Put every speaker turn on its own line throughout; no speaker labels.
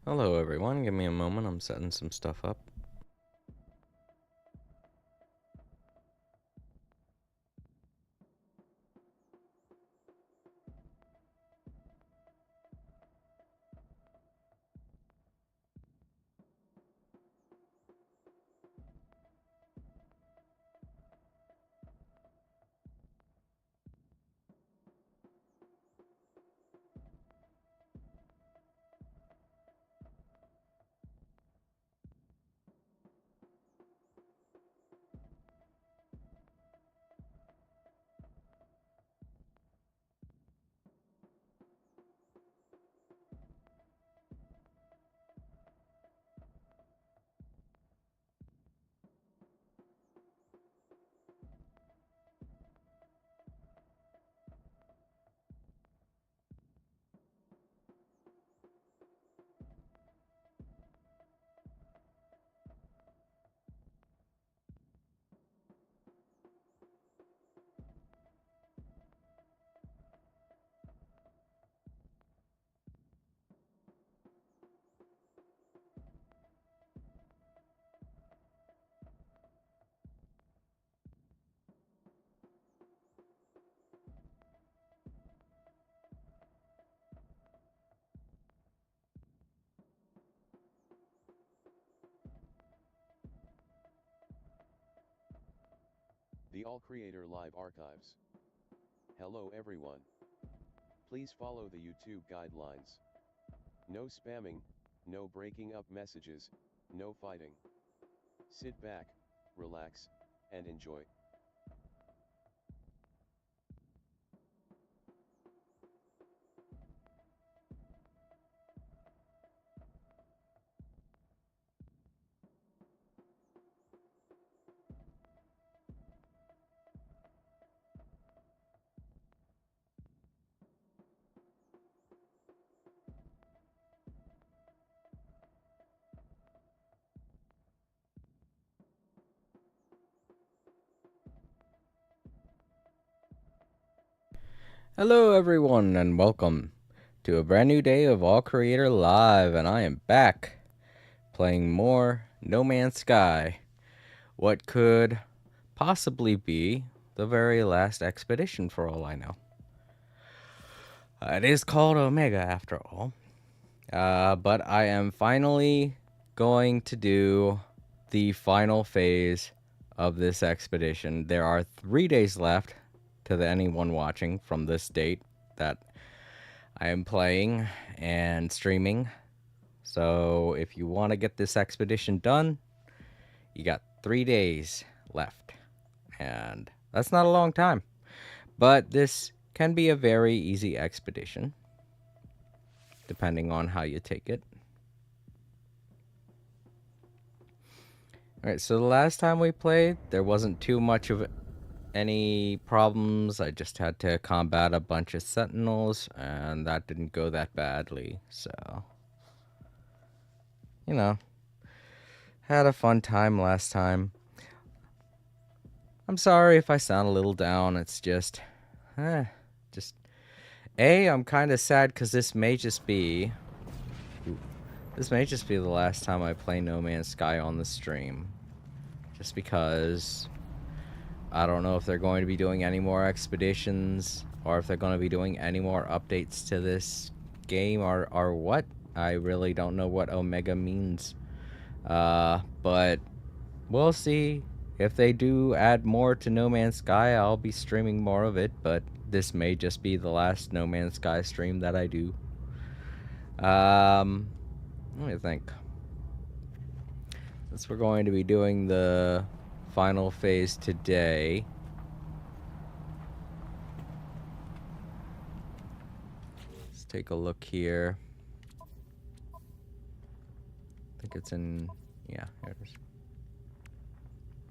Hello everyone, give me a moment, I'm setting some stuff up.
The All Creator Live Archives. Hello everyone. Please follow the YouTube guidelines. No spamming, no breaking up messages, no fighting. Sit back, relax, and enjoy.
Hello everyone and welcome to a brand new day of All Creator Live, and I am back playing more No Man's Sky. What could possibly be the very last expedition for all I know. It is called Omega after all. But I am finally going to do the final phase of this expedition. There are 3 days left to anyone watching from this date that I am playing and streaming. So if you want to get this expedition done, you got 3 days left. And that's not a long time. But this can be a very easy expedition, depending on how you take it. Alright, so the last time we played, there wasn't too much of any problems. I just had to combat a bunch of sentinels, and that didn't go that badly. So, you know, had a fun time last time. I'm sorry if I sound a little down. It's just, just, I'm kind of sad because this may just be the last time I play No Man's Sky on the stream. Just because I don't know if they're going to be doing any more expeditions or if they're going to be doing any more updates to this game or what. I really don't know what Omega means. But we'll see. If they do add more to No Man's Sky, I'll be streaming more of it, but this may just be the last No Man's Sky stream that I do. Let me think. Since we're going to be doing the final phase today, let's take a look here. I think it's in, yeah, here it is.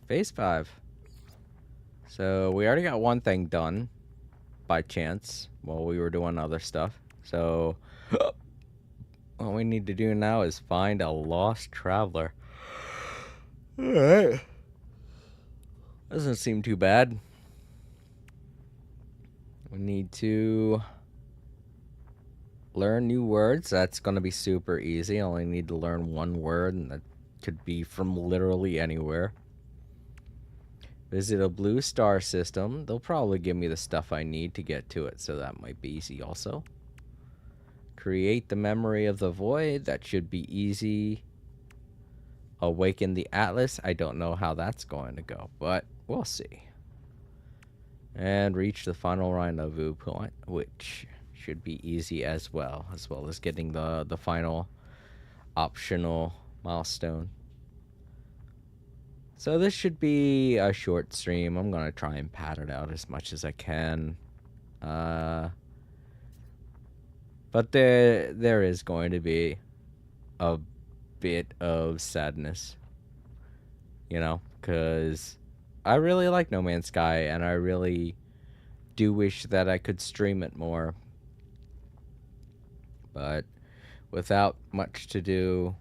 Phase 5. So we already got one thing done by chance while we were doing other stuff. So what we need to do now is find a lost traveler. Alright. Doesn't seem too bad. We need to Learn new words. That's going to be super easy. I only need to learn one word, and that could be from literally anywhere. Visit a blue star system. They'll probably give me the stuff I need to get to it, so that might be easy also. Create the memory of the void. That should be easy. Awaken the Atlas. I don't know how that's going to go, but we'll see. And reach the final rendezvous point, which should be easy as well as getting the final optional milestone. So this should be a short stream. I'm gonna try and pad it out as much as I can. But there is going to be a bit of sadness, you know, because I really like No Man's Sky, and I really do wish that I could stream it more. But without much to do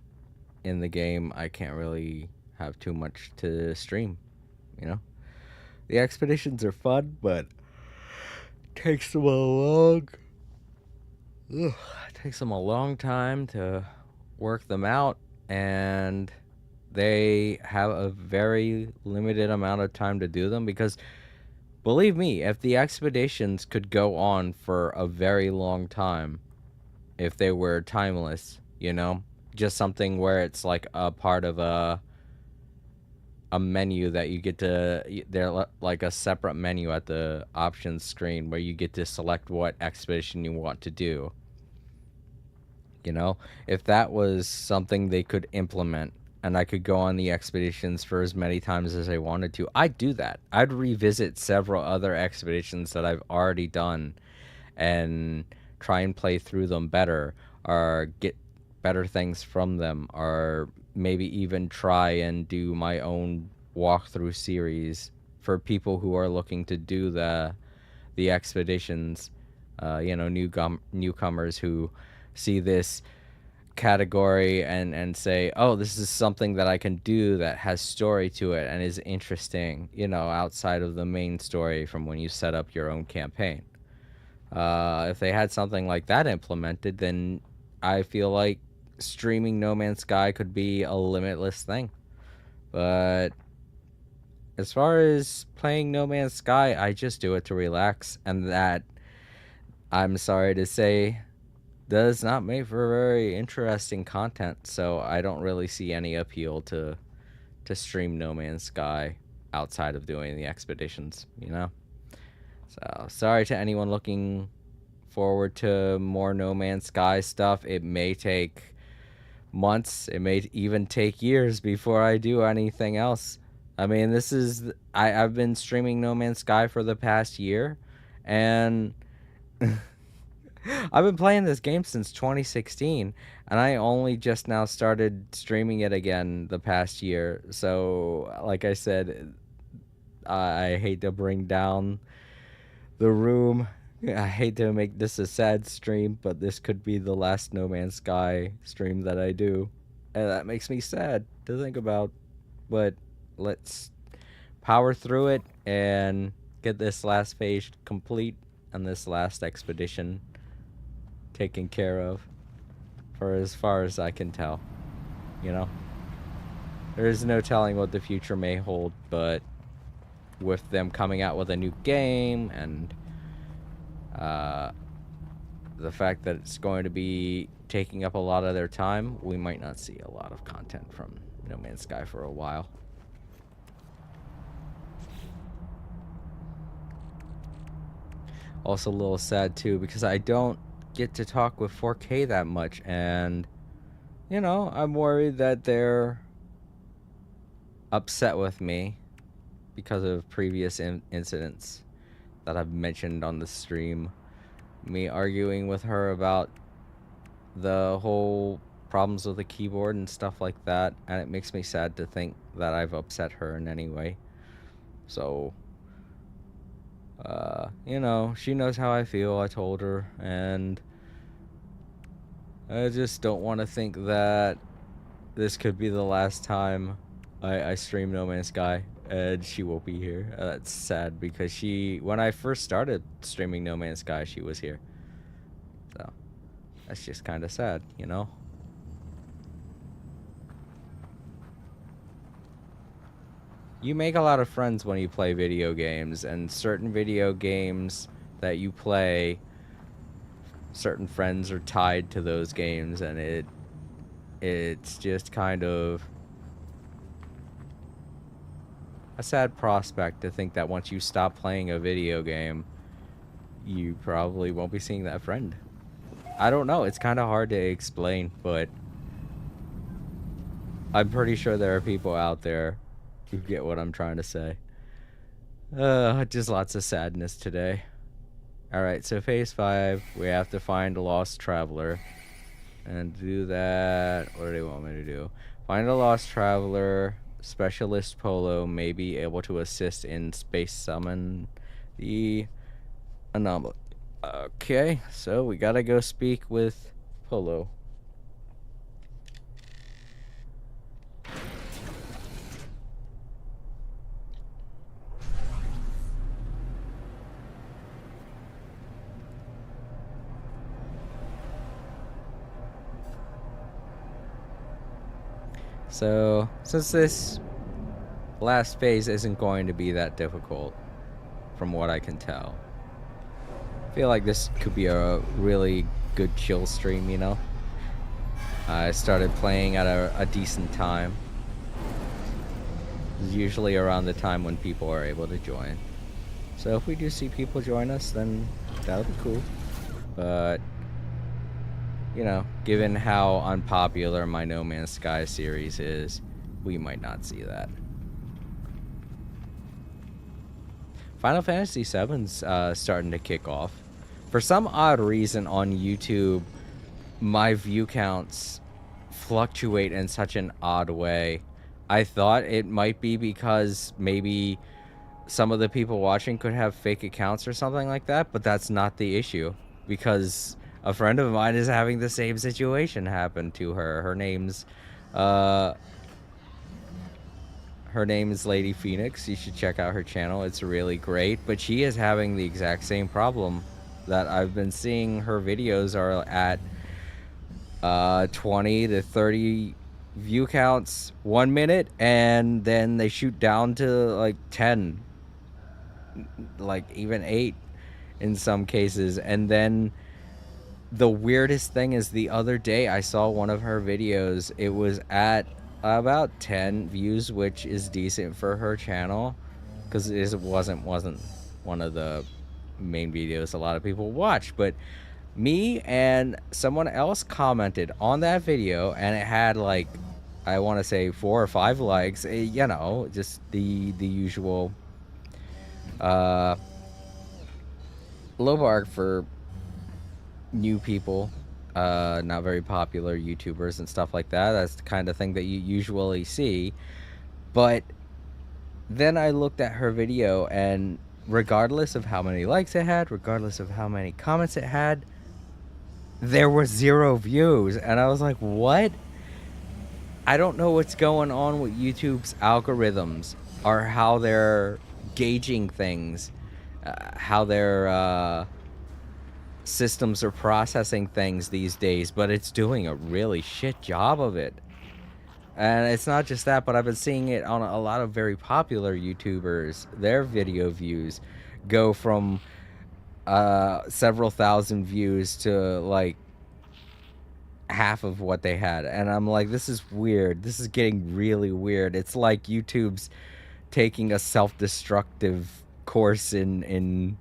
in the game, I can't really have too much to stream, you know? The expeditions are fun, but it takes them a long time to work them out, and they have a very limited amount of time to do them because believe me, if the expeditions could go on for a very long time, if they were timeless, you know, just something where it's like a part of a menu that you get to, they're like a separate menu at the options screen where you get to select what expedition you want to do. You know, if that was something they could implement and I could go on the expeditions for as many times as I wanted to, I'd do that. I'd revisit several other expeditions that I've already done and try and play through them better or get better things from them, or maybe even try and do my own walkthrough series for people who are looking to do the expeditions, you know, newcomers who see this category and say, oh, this is something that I can do that has story to it and is interesting, you know, outside of the main story from when you set up your own campaign. If they had something like that implemented, then I feel like streaming No Man's Sky could be a limitless thing. But as far as playing No Man's Sky, I just do it to relax, and that, I'm sorry to say, does not make for very interesting content, so I don't really see any appeal to stream No Man's Sky outside of doing the expeditions, you know? So, sorry to anyone looking forward to more No Man's Sky stuff. It may take months, it may even take years before I do anything else. I mean, I've been streaming No Man's Sky for the past year, and I've been playing this game since 2016, and I only just now started streaming it again the past year. So, like I said, I hate to bring down the room. I hate to make this a sad stream, but this could be the last No Man's Sky stream that I do. And that makes me sad to think about. But let's power through it and get this last phase complete and this last expedition taken care of, for as far as I can tell. You know? There is no telling what the future may hold, but with them coming out with a new game and the fact that it's going to be taking up a lot of their time, we might not see a lot of content from No Man's Sky for a while. Also a little sad too, because I don't get to talk with 4K that much, and you know, I'm worried that they're upset with me because of previous incidents that I've mentioned on the stream. Me arguing with her about the whole problems with the keyboard and stuff like that, and it makes me sad to think that I've upset her in any way. So, you know, she knows how I feel, I told her, and I just don't want to think that this could be the last time I stream No Man's Sky, and she won't be here. That's sad, because when I first started streaming No Man's Sky, she was here. So, That's just kind of sad, you know? You make a lot of friends when you play video games, and certain video games that you play, certain friends are tied to those games, and it's just kind of a sad prospect to think that once you stop playing a video game, you probably won't be seeing that friend. I don't know, it's kind of hard to explain, but I'm pretty sure there are people out there who get what I'm trying to say. Just lots of sadness today. Alright, so phase 5, we have to find a lost traveler. And to do that, what do they want me to do? Find a lost traveler. Specialist Polo may be able to assist in space summon the anomaly. Okay, so we gotta go speak with Polo. So, since this last phase isn't going to be that difficult, from what I can tell, I feel like this could be a really good chill stream, you know? I started playing at a decent time. Usually around the time when people are able to join. So if we do see people join us, then that'll be cool. But, you know, given how unpopular my No Man's Sky series is, we might not see that. Final Fantasy VII's starting to kick off. For some odd reason on YouTube, my view counts fluctuate in such an odd way. I thought it might be because maybe some of the people watching could have fake accounts or something like that, but that's not the issue, because a friend of mine is having the same situation happen to her. Her name's Lady Phoenix. You should check out her channel. It's really great, but she is having the exact same problem that I've been seeing. Her videos are at 20 to 30 view counts 1 minute, and then they shoot down to like 10, like even 8 in some cases. And then the weirdest thing is, the other day I saw one of her videos. It was at about 10 views, which is decent for her channel, because it wasn't one of the main videos a lot of people watch. But me and someone else commented on that video, and it had like, I want to say 4 or 5 likes. You know, just the usual low bar for new people, not very popular YouTubers and stuff like that. That's the kind of thing that you usually see. But then I looked at her video, and regardless of how many likes it had, regardless of how many comments it had, there were 0 views. And I was like, what? I don't know what's going on with YouTube's algorithms, or how they're gauging things, how their systems are processing things these days, but it's doing a really shit job of it. And it's not just that, but I've been seeing it on a lot of very popular YouTubers. Their video views go from several thousand views to like half of what they had. And I'm like, this is weird. This is getting really weird. It's like YouTube's taking a self-destructive course in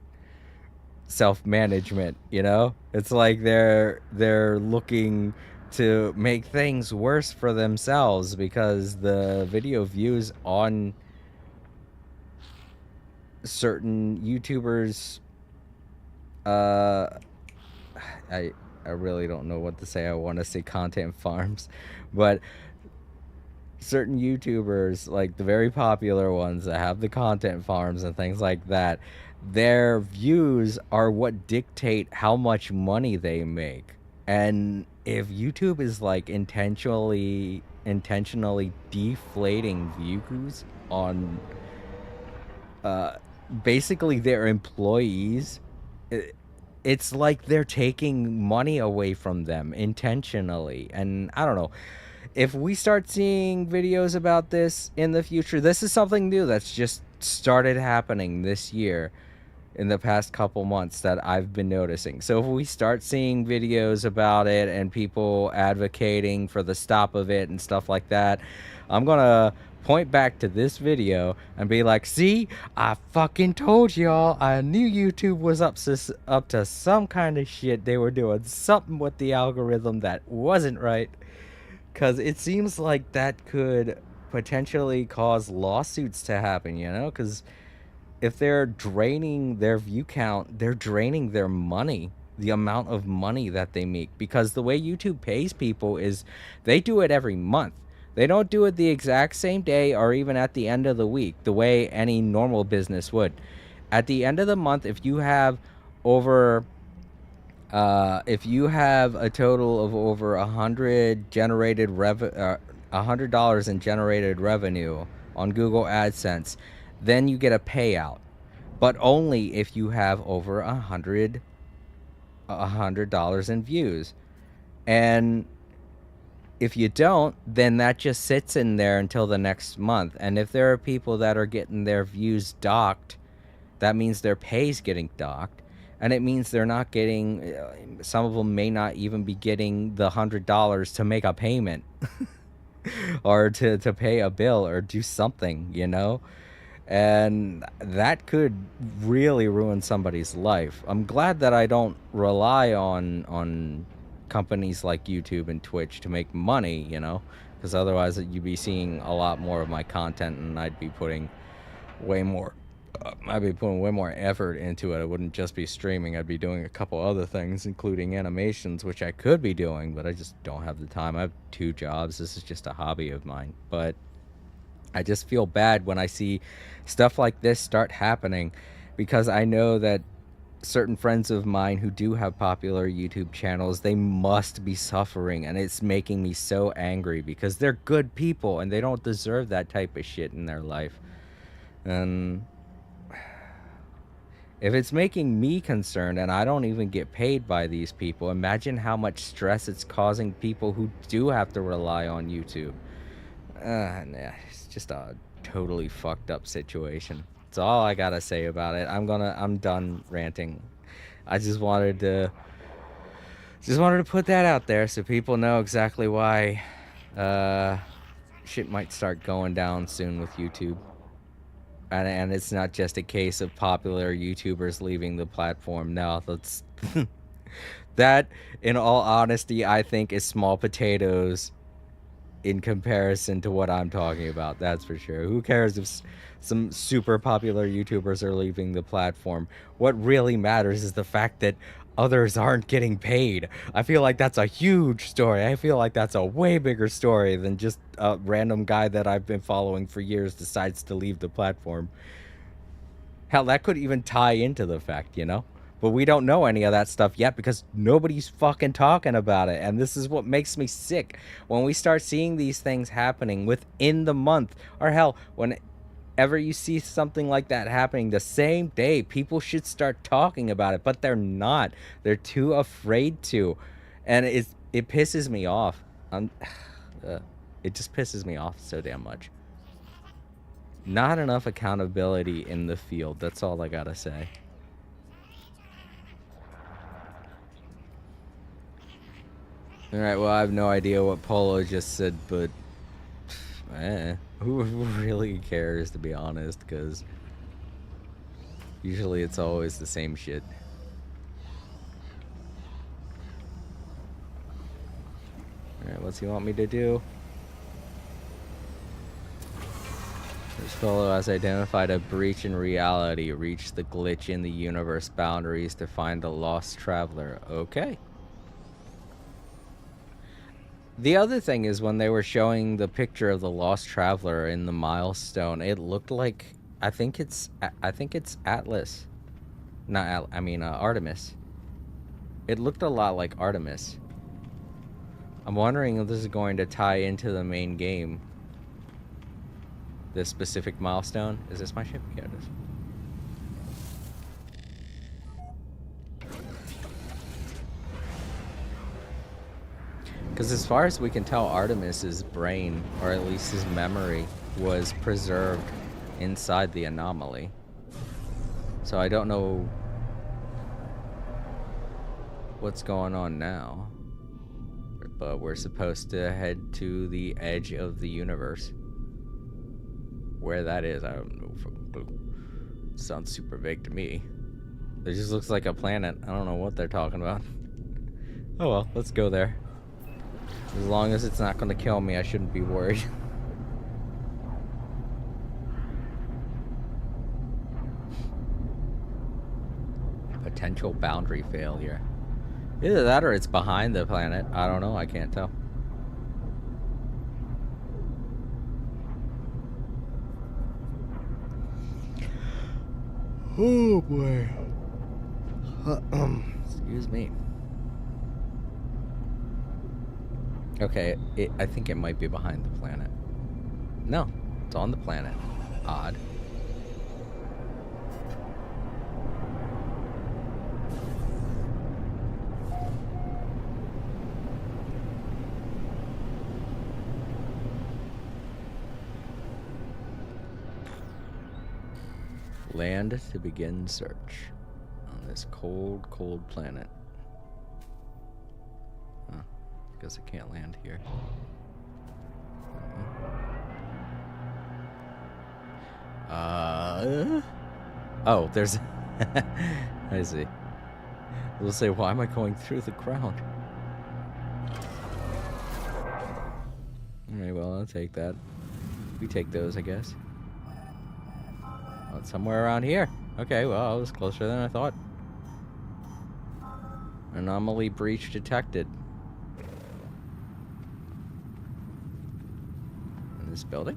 self-management, you know? It's like they're looking to make things worse for themselves, because the video views on certain YouTubers, I really don't know what to say. I want to say content farms, but certain YouTubers, like the very popular ones that have the content farms and things like that, their views are what dictate how much money they make. And if YouTube is like intentionally deflating views on basically their employees, it's like they're taking money away from them intentionally. And I don't know. If we start seeing videos about this in the future, this is something new that's just started happening this year in the past couple months that I've been noticing. So if we start seeing videos about it and people advocating for the stop of it and stuff like that, I'm gonna point back to this video and be like, see, I fucking told y'all. I knew YouTube was up to some kind of shit. They were doing something with the algorithm that wasn't right. Because it seems like that could potentially cause lawsuits to happen, you know? Because if they're draining their view count, they're draining their money, the amount of money that they make. Because the way YouTube pays people is they do it every month. They don't do it the exact same day or even at the end of the week, the way any normal business would. At the end of the month, over if you have a total of over $100 in generated revenue on Google AdSense, then you get a payout. But only if you have over $100 in views. And if you don't, then that just sits in there until the next month. And if there are people that are getting their views docked, that means their pay's getting docked. And it means they're not getting, some of them may not even be getting the $100 to make a payment or to pay a bill or do something, you know? And that could really ruin somebody's life. I'm glad that I don't rely on companies like YouTube and Twitch to make money, you know? Because otherwise you'd be seeing a lot more of my content and I'd be putting way more effort into it. I wouldn't just be streaming. I'd be doing a couple other things, including animations, which I could be doing, but I just don't have the time. I have 2 jobs. This is just a hobby of mine. But I just feel bad when I see stuff like this start happening, because I know that certain friends of mine who do have popular YouTube channels, they must be suffering, and it's making me so angry because they're good people and they don't deserve that type of shit in their life. And if it's making me concerned and I don't even get paid by these people, imagine how much stress it's causing people who do have to rely on YouTube. Nah, it's just a totally fucked up situation. That's all I gotta say about it. I'm done ranting. I just wanted to put that out there so people know exactly why shit might start going down soon with YouTube. And it's not just a case of popular YouTubers leaving the platform. No, that's that, in all honesty, I think is small potatoes in comparison to what I'm talking about. That's for sure. Who cares if some super popular YouTubers are leaving the platform? What really matters is the fact that others aren't getting paid. I feel like that's a huge story. I feel like that's a way bigger story than just a random guy that I've been following for years decides to leave the platform. Hell, that could even tie into the fact, you know? But we don't know any of that stuff yet because nobody's fucking talking about it. And this is what makes me sick. When we start seeing these things happening within the month, or hell, whenever you see something like that happening the same day, people should start talking about it, but they're not. They're too afraid to. And it pisses me off. It just pisses me off so damn much. Not enough accountability in the field. That's all I gotta say. Alright, well, I have no idea what Polo just said, but who really cares, to be honest, because usually it's always the same shit. Alright, what's he want me to do? This fellow has identified a breach in reality. Reach the glitch in the universe boundaries to find the lost traveler. Okay. The other thing is, when they were showing the picture of the lost traveler in the milestone, it looked like, I think it's Atlas. Not Artemis. It looked a lot like Artemis. I'm wondering if this is going to tie into the main game. This specific milestone. Is this my ship? Yeah, it is. as far as we can tell, Artemis's brain, or at least his memory, was preserved inside the anomaly. So I don't know what's going on now. But we're supposed to head to the edge of the universe. Where that is, I don't know. Sounds super vague to me. It just looks like a planet. I don't know what they're talking about. Oh well, let's go there. As long as it's not going to kill me, I shouldn't be worried. Potential boundary failure. Either that or it's behind the planet. I don't know. I can't tell. Oh boy. Excuse me. Okay, I think it might be behind the planet. No, it's on the planet. Odd. Land to begin search on this cold, cold planet. Huh. Guess I can't land here. Oh, there's... I see. We'll say, why am I going through the ground? Alright, well, I'll take that. We take those, I guess. Oh, it's somewhere around here. Okay, well, I was closer than I thought. Anomaly breach detected. In this building?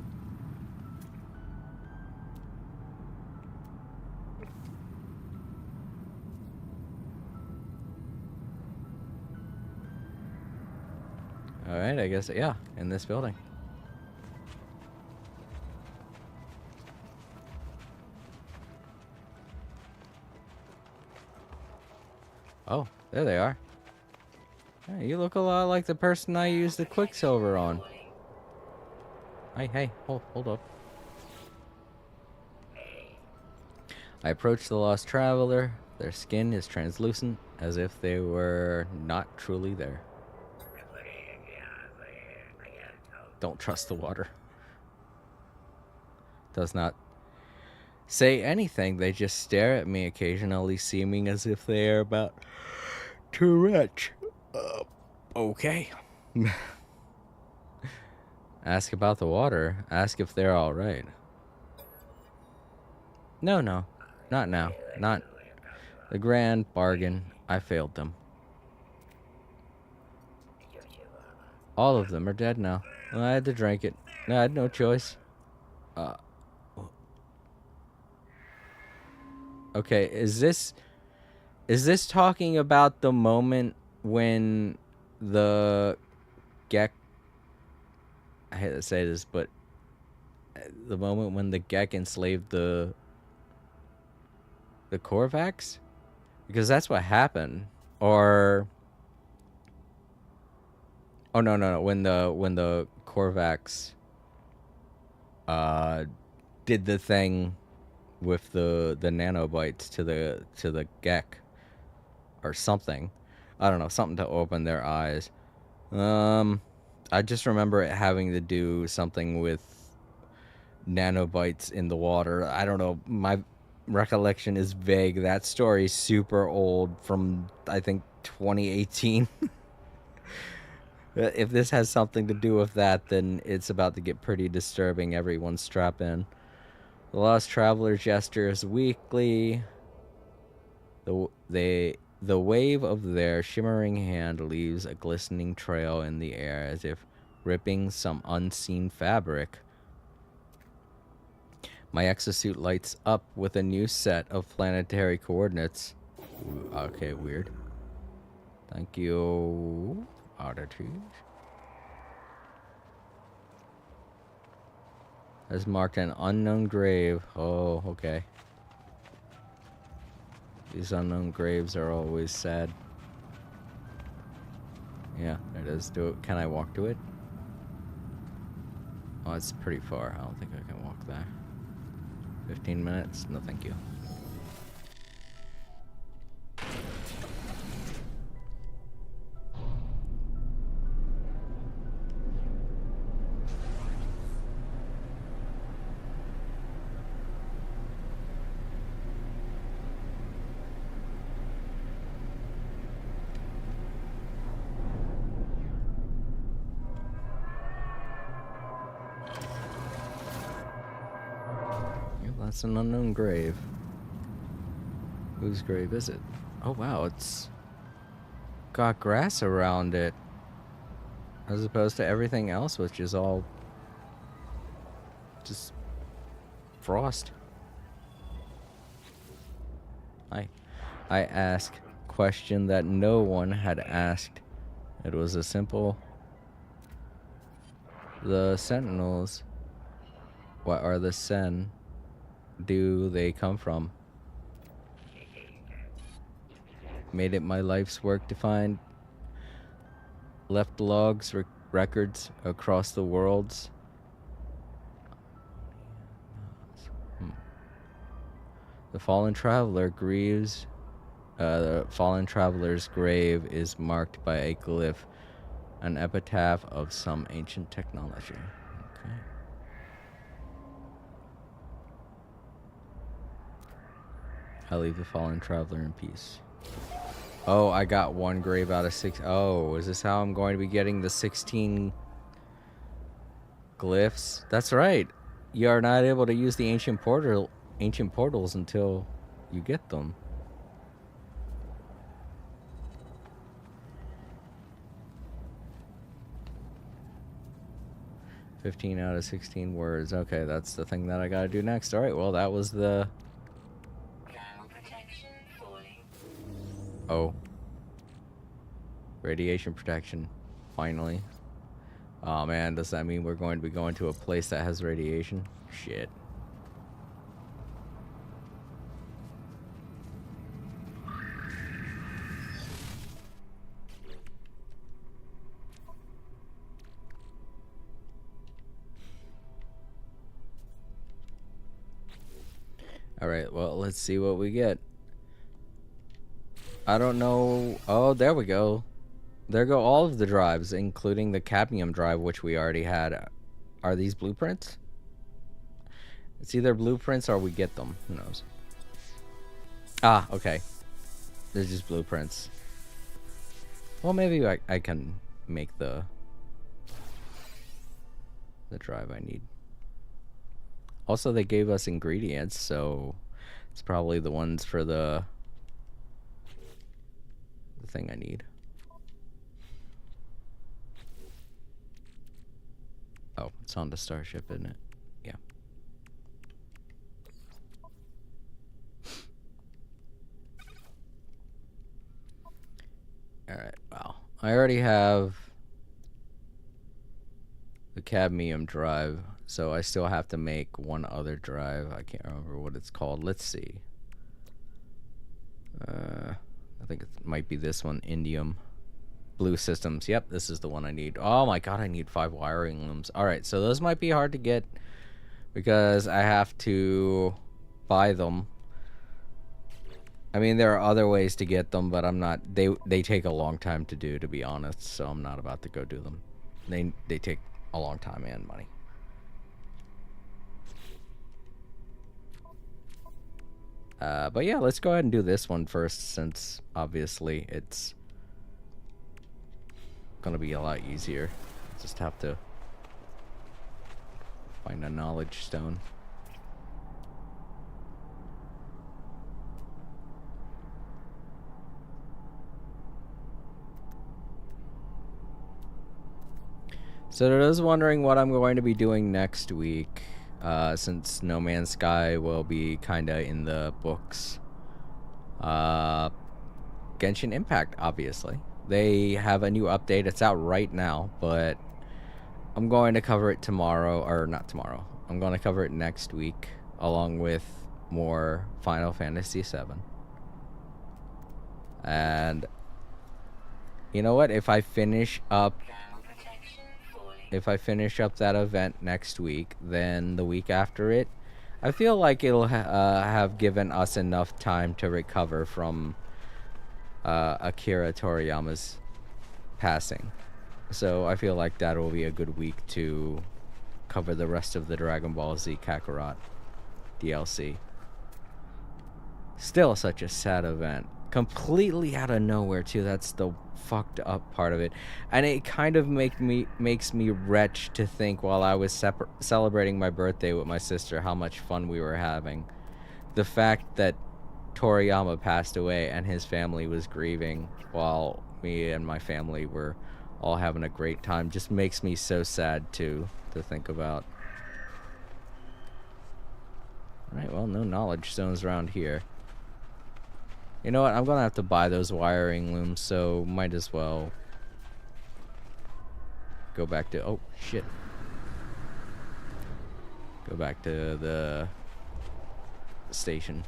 Alright, I guess, yeah, in this building. Oh, there they are. Hey, you look a lot like the person I used the Quicksilver on. Hey, hold up. I approach the lost traveler. Their skin is translucent, as if they were not truly there. Don't trust the water. Does not say anything. They just stare at me occasionally, seeming as if they are about to retch. Okay. Ask about the water. Ask if they're all right. No, not now. Not the grand bargain. I failed them. All of them are dead now. Well, I had to drink it. I had no choice. Okay, is this talking about the moment when the Gek... I hate to say this, but the moment when the Gek enslaved the Korvax? Because that's what happened. Or... Oh, no. When the Korvax did the thing with the nanobites to the Gek or something. I don't know, something to open their eyes. I just remember it having to do something with nanobites in the water. I don't know, my recollection is vague. That story's super old, from I think 2018. If this has something to do with that, then it's about to get pretty disturbing. Everyone strap in. The lost traveler gestures weakly. The wave of their shimmering hand leaves a glistening trail in the air, as if ripping some unseen fabric. My exosuit lights up with a new set of planetary coordinates. Ooh, okay, weird. Thank you. Oddities. Has marked an unknown grave. Oh, okay. These unknown graves are always sad. Yeah, it is. Can I walk to it? Oh, it's pretty far. I don't think I can walk there. 15 minutes? No, thank you. That's an unknown grave. Whose grave is it? Oh wow, it's got grass around it. As opposed to everything else, which is all just frost. I asked a question that no one had asked. It was a simple... The Sentinels. What are the Sen? Do they come from? Made it my life's work to find left logs, records across the worlds. The fallen traveler grieves. The fallen traveler's grave is marked by a glyph, an epitaph of some ancient technology. Okay. I leave the fallen traveler in peace. Oh, I got one grave out of 6. Oh, is this how I'm going to be getting the 16 glyphs? That's right. You are not able to use the ancient portals until you get them. "15 out of 16 words." Okay, that's the thing that I gotta do next. Alright, well, that was the... Oh. Radiation protection. Finally. Oh man, does that mean we're going to be going to a place that has radiation? Shit. Alright, well, let's see what we get. I don't know... Oh, there we go. There go all of the drives, including the cadmium drive, which we already had. Are these blueprints? It's either blueprints or we get them. Who knows? Ah, okay. They're just blueprints. Well, maybe I can make the drive I need. Also, they gave us ingredients, so it's probably the ones for the thing I need. Oh, it's on the starship, isn't it? Yeah. Alright, wow. I already have the cadmium drive, so I still have to make one other drive. I can't remember what it's called. Let's see. I think it might be this one, indium. Blue systems. Yep, this is the one I need. Oh my god, I need 5 wiring looms. Alright, so those might be hard to get because I have to buy them. I mean, there are other ways to get them, but I'm not... They take a long time to do, to be honest, so I'm not about to go do them. They take a long time and money. But yeah, let's go ahead and do this one first, since obviously it's gonna be a lot easier. Just have to find a knowledge stone. So to those wondering what I'm going to be doing next week, since No Man's Sky will be kinda in the books, Genshin Impact, obviously. They have a new update. It's out right now, but I'm going to cover it tomorrow, or not tomorrow. I'm going to cover it next week, along with more Final Fantasy VII. And You know what? If I finish up that event next week, then the week after it, I feel like it'll have given us enough time to recover from Akira Toriyama's passing. So I feel like that will be a good week to cover the rest of the Dragon Ball Z Kakarot DLC. Still such a sad event. Completely out of nowhere too. That's the fucked up part of it. And it kind of makes me wretched to think while I was celebrating my birthday with my sister how much fun we were having. The fact that Toriyama passed away and his family was grieving while me and my family were all having a great time just makes me so sad to think about. Alright, well, no knowledge stones around here. You know what? I'm gonna have to buy those wiring looms, so might as well go back to... Oh, shit. Go back to the station.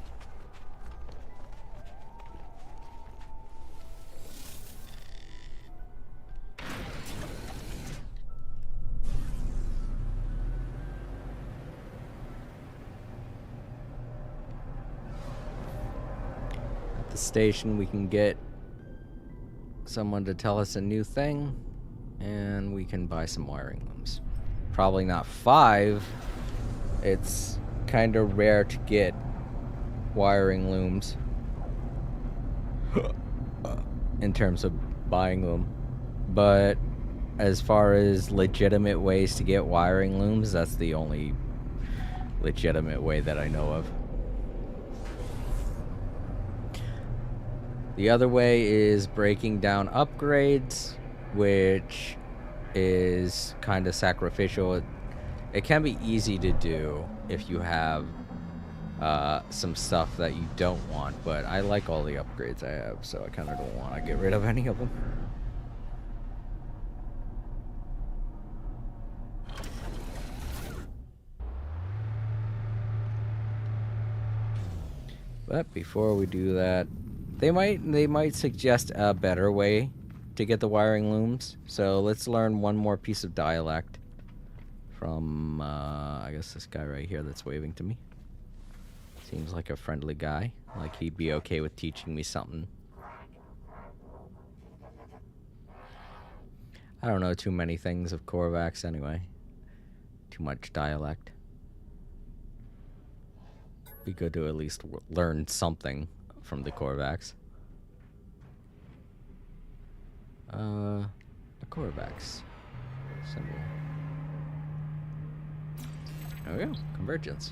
Station, we can get someone to tell us a new thing, and we can buy some wiring looms. Probably not 5. It's kind of rare to get wiring looms in terms of buying them, but as far as legitimate ways to get wiring looms, that's the only legitimate way that I know of. The other way is breaking down upgrades, which is kind of sacrificial. It can be easy to do if you have some stuff that you don't want, but I like all the upgrades I have, so I kind of don't want to get rid of any of them. But before we do that, they might suggest a better way to get the wiring looms. So let's learn one more piece of dialect from I guess this guy right here that's waving to me. Seems like a friendly guy. Like he'd be okay with teaching me something. I don't know too many things of Korvax anyway. Too much dialect. Be good to at least learn something from the Korvax. The Korvax symbol. There we go. Convergence.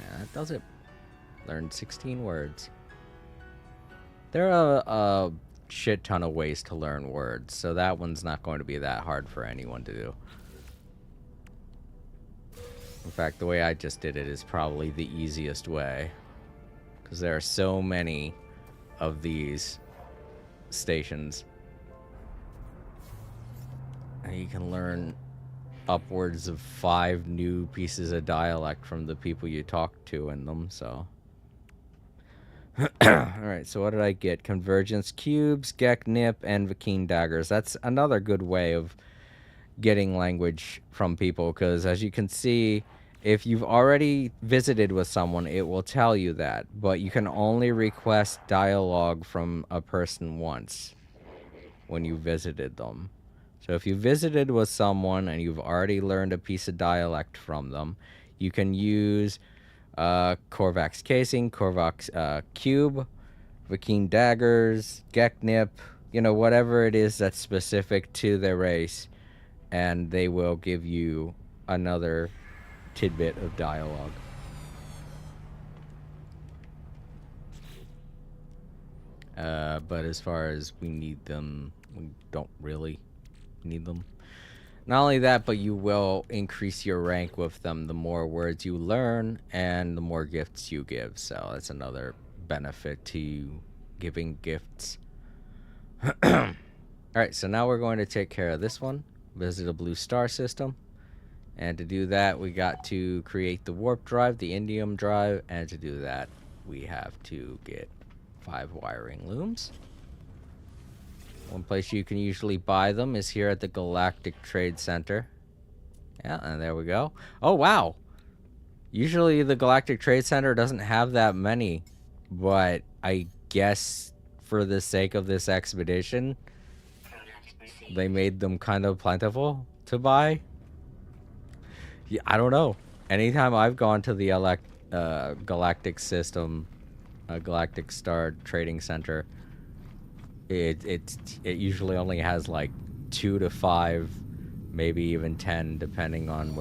Yeah, that does it. Learned 16 words. There are a shit ton of ways to learn words, so that one's not going to be that hard for anyone to do. In fact, the way I just did it is probably the easiest way, because there are so many of these stations. And you can learn upwards of 5 new pieces of dialect from the people you talk to in them, so. Alright, so what did I get? Convergence cubes, Gek Nip, and Vakeen daggers. That's another good way of getting language from people, because as you can see, if you've already visited with someone, it will tell you that, but you can only request dialogue from a person once when you visited them. So if you visited with someone and you've already learned a piece of dialect from them, you can use Korvax casing, Korvax cube, Vakeen daggers, Geknip, you know, whatever it is that's specific to their race, and they will give you another tidbit of dialogue. But as far as we need them, we don't really need them. Not only that, but you will increase your rank with them the more words you learn and the more gifts you give. So that's another benefit to giving gifts. Alright, so now we're going to take care of this one. Visit a blue star system. And to do that, we got to create the warp drive, the indium drive, and to do that, we have to get 5 wiring looms. One place you can usually buy them is here at the Galactic Trade Center. Yeah, and there we go. Oh, wow. Usually the Galactic Trade Center doesn't have that many, but I guess for the sake of this expedition, they made them kind of plentiful to buy. Yeah, I don't know. Anytime I've gone to the Galactic System, Galactic Star Trading Center, it usually only has like 2 to 5, maybe even 10, depending on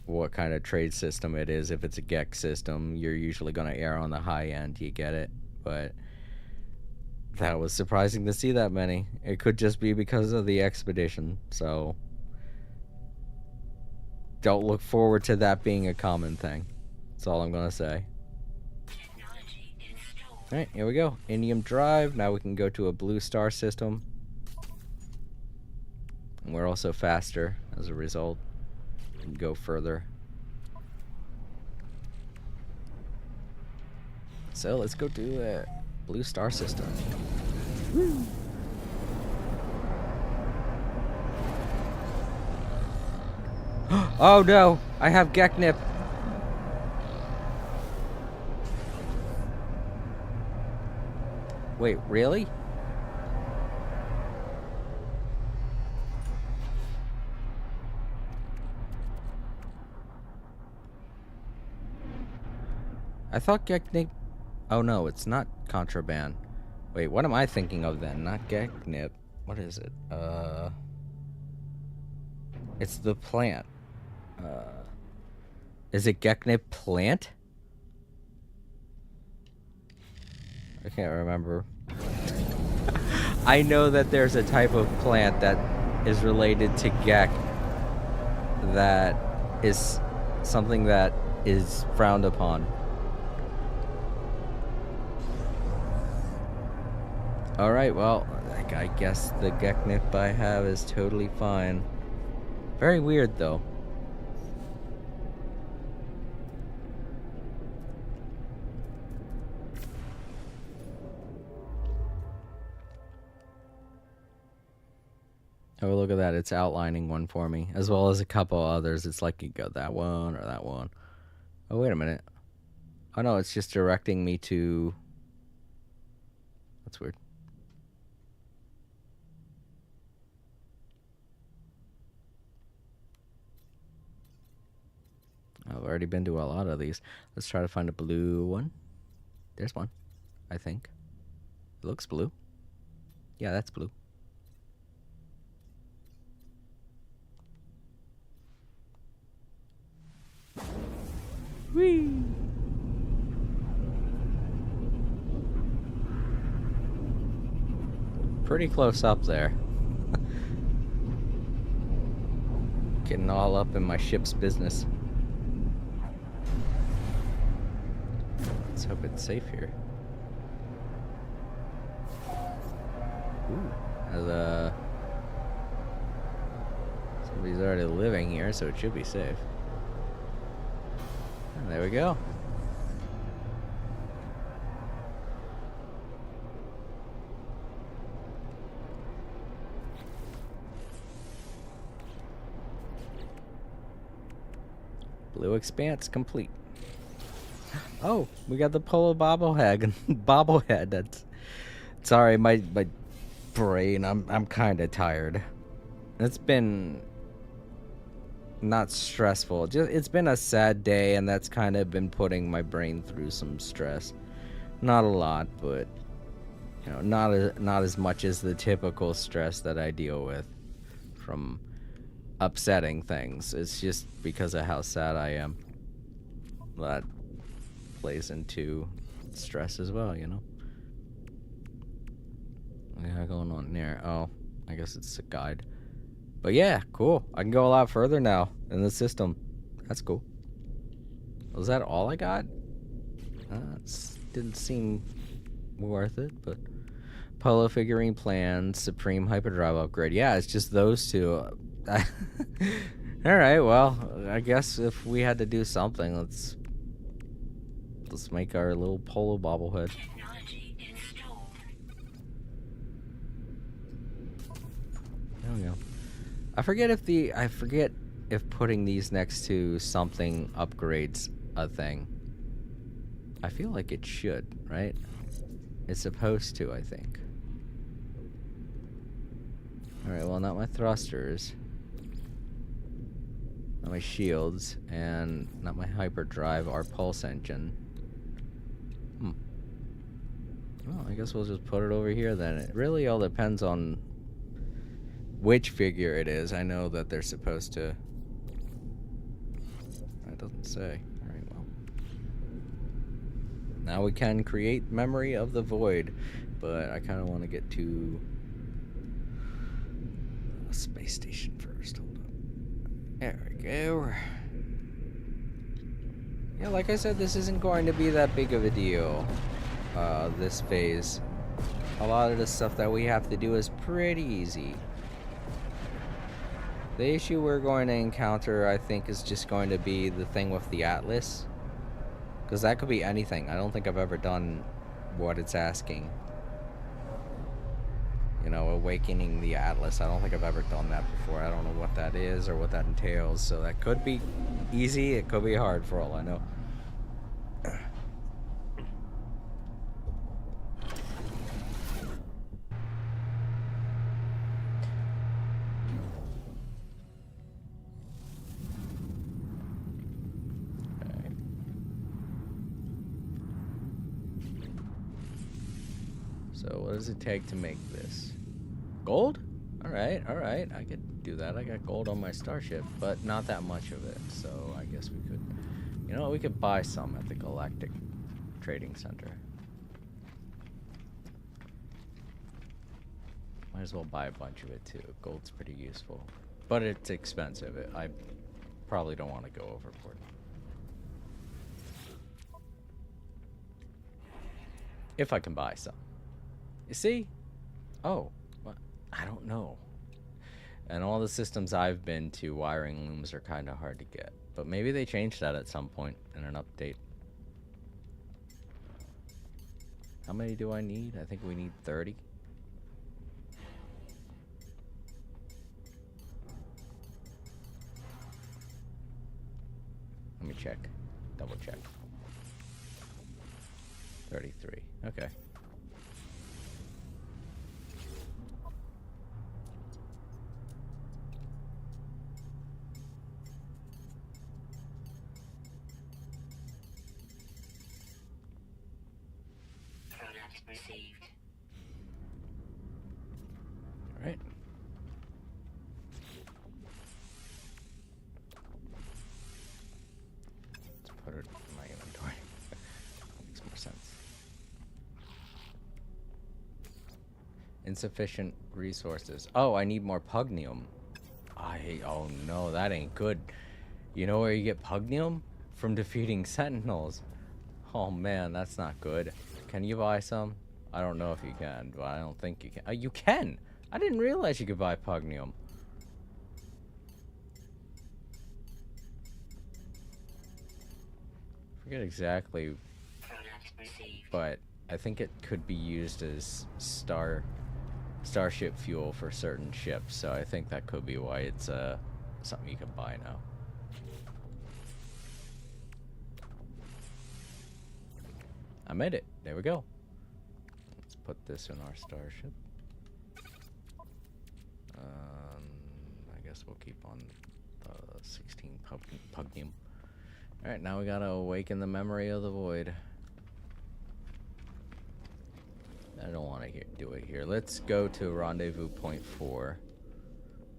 what kind of trade system it is. If it's a GEC system, you're usually going to err on the high end. You get it, but that was surprising to see that many. It could just be because of the expedition, so don't look forward to that being a common thing. That's all I'm going to say. Alright, here we go. Indium Drive. Now we can go to a blue star system. And we're also faster as a result. We can go further. So let's go to a blue star system. Woo! Oh no! I have Geknip! Wait, really? I thought Geknip... Oh no, it's not contraband. Wait, what am I thinking of then? Not Geknip. What is it? It's the plant. Is it Geknip plant? I can't remember. I know that there's a type of plant that is related to Gek that is something that is frowned upon. Alright, well, I guess the Geknip I have is totally fine. Very weird, though. Oh, look at that. It's outlining one for me, as well as a couple others. It's like you go that one or that one. Oh, wait a minute. Oh, no, it's just directing me to... That's weird. I've already been to a lot of these. Let's try to find a blue one. There's one, I think. It looks blue. Yeah, that's blue. Whee! Pretty close up there. Getting all up in my ship's business. Let's hope it's safe here. Ooh, somebody's already living here, so it should be safe. And there we go. Blue expanse complete. Oh, we got the polo bobblehead. Bobblehead. That's... Sorry, my brain. I'm kind of tired. It's been not stressful. Just it's been a sad day, and that's kind of been putting my brain through some stress. Not a lot, but you know, not as much as the typical stress that I deal with from upsetting things. It's just because of how sad I am. That plays into stress as well, you know. What do we got going on there? Oh, I guess it's a guide. But yeah, cool. I can go a lot further now in the system. That's cool. Was that all I got? Didn't seem worth it, but... Polo figurine plans, Supreme Hyperdrive upgrade. Yeah, it's just those two. Alright, well, I guess if we had to do something, let's make our little polo bobblehead. There we go. I forget if putting these next to something upgrades a thing. I feel like it should, right? It's supposed to, I think. Alright, well, not my thrusters. Not my shields. And not my hyperdrive, our pulse engine. Well, I guess we'll just put it over here then. It really all depends on which figure it is. I know that they're supposed to... That doesn't say. Alright, well. Now we can create memory of the void, but I kind of want to get to a space station first. Hold on. There we go. Yeah, like I said, this isn't going to be that big of a deal, this phase. A lot of the stuff that we have to do is pretty easy. The issue we're going to encounter, I think, is just going to be the thing with the Atlas. Because that could be anything. I don't think I've ever done what it's asking. You know, awakening the Atlas. I don't think I've ever done that before. I don't know what that is or what that entails. So that could be easy. It could be hard for all I know. So what does it take to make this? Gold? Alright, I could do that. I got gold on my starship, but not that much of it. So I guess we could, you know, we could buy some at the Galactic Trading Center. Might as well buy a bunch of it too. Gold's pretty useful, but it's expensive. I probably don't want to go overboard. If I can buy some. You see? Oh, well, I don't know. And all the systems I've been to, wiring looms are kind of hard to get. But maybe they changed that at some point in an update. How many do I need? I think we need 30. Let me check. Double check. 33. Okay.
Received.
All right. Let's put it in my inventory. Makes more sense. Insufficient resources. Oh, I need more pugnium. Oh no, that ain't good. You know where you get pugnium? From defeating sentinels. Oh man, that's not good. Can you buy some? I don't know if you can, but I don't think you can. You can! I didn't realize you could buy pugnium. Forget exactly, but I think it could be used as starship fuel for certain ships, so I think that could be why it's something you can buy now. I made it. There we go. Let's put this in our starship. I guess we'll keep on the 16 pugnium. Alright, now we gotta awaken the memory of the void. I don't want to do it here. Let's go to Rendezvous Point 4.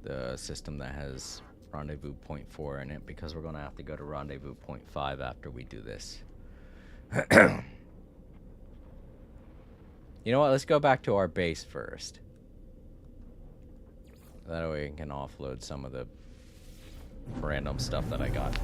The system that has Rendezvous Point 4 in it, because we're gonna have to go to Rendezvous Point 5 after we do this. You know what? Let's go back to our base first. That way we can offload some of the random stuff that I got.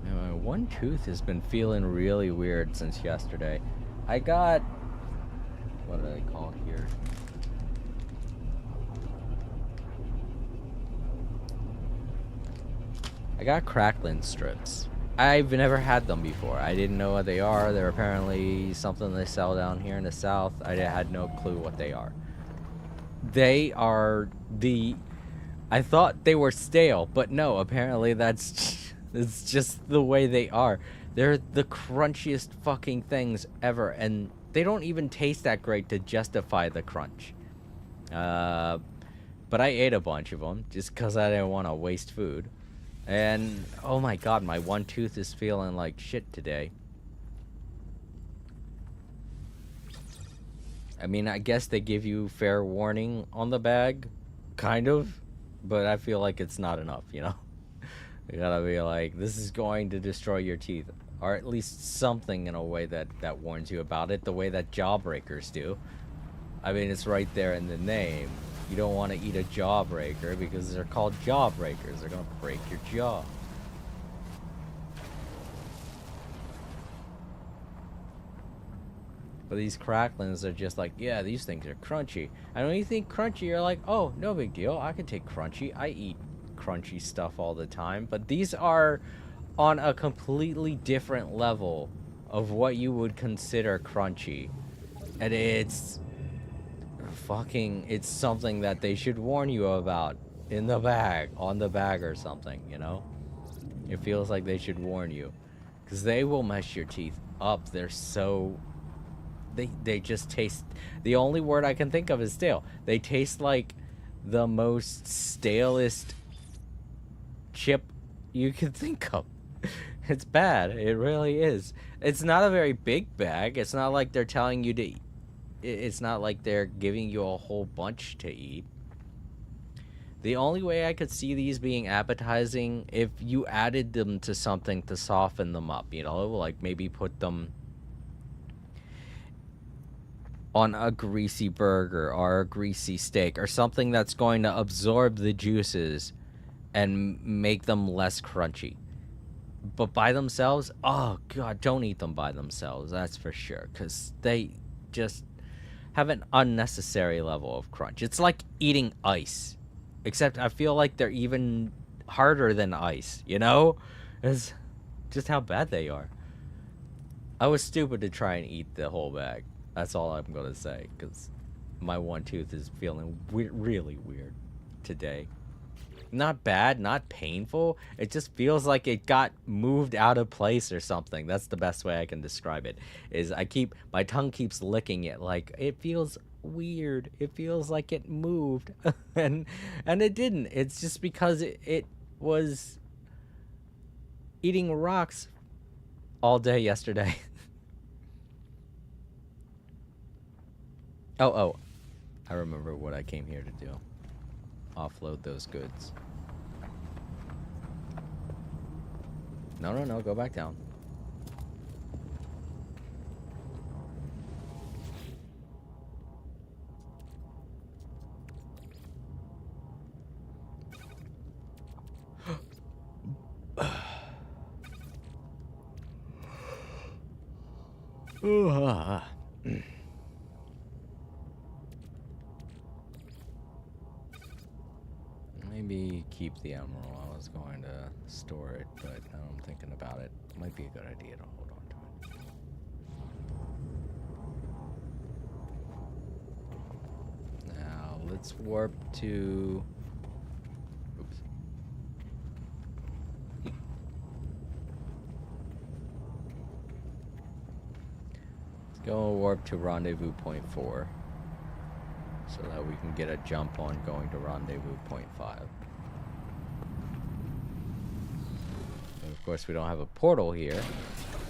My one tooth has been feeling really weird since yesterday. I got... what do they call it here? I got crackling strips. I've never had them before. I didn't know what they are. They're apparently something they sell down here in the south. I had no clue what they are. They are the... I thought they were stale, but no, apparently that's it's just the way they are. They're the crunchiest fucking things ever, and they don't even taste that great to justify the crunch. But I ate a bunch of them just because I didn't want to waste food. And, oh my god, my one tooth is feeling like shit today. I mean, I guess they give you fair warning on the bag, kind of, but I feel like it's not enough, you know? You gotta be like, this is going to destroy your teeth, or at least something in a way that warns you about it, the way that jawbreakers do. I mean, it's right there in the name. You don't want to eat a jawbreaker because they're called jawbreakers. They're gonna break your jaw. But these cracklings are just like, yeah, these things are crunchy. And when you think crunchy, you're like, oh, no big deal. I can take crunchy. I eat crunchy stuff all the time. But these are on a completely different level of what you would consider crunchy. And it's something that they should warn you about in the bag, on the bag or something, you know? It feels like they should warn you. Because they will mess your teeth up. They're so... They just taste... The only word I can think of is stale. They taste like the most stalest chip you can think of. It's bad. It really is. It's not a very big bag. It's not like they're telling you to... It's not like they're giving you a whole bunch to eat. The only way I could see these being appetizing if you added them to something to soften them up, you know? Like maybe put them on a greasy burger or a greasy steak or something that's going to absorb the juices and make them less crunchy. But by themselves, oh god, don't eat them by themselves, that's for sure, because they just have an unnecessary level of crunch. It's like eating ice, except I feel like they're even harder than ice, you know? It's just how bad they are. I was stupid to try and eat the whole bag. That's all I'm gonna say, because my one tooth is feeling really weird today. Not bad, not painful. It just feels like it got moved out of place or something. That's the best way I can describe it. Is my tongue keeps licking it, like it feels weird. It feels like it moved, and it didn't. It's just because it was eating rocks all day yesterday. Oh, I remember what I came here to do. Offload those goods. No, go back down. Maybe keep the emerald. I was going to store it, but now I'm thinking about it. Might be a good idea to hold on to it. Now let's warp to... Oops. Let's go warp to rendezvous point 4. So that we can get a jump on going to rendezvous point 5. And of course, we don't have a portal here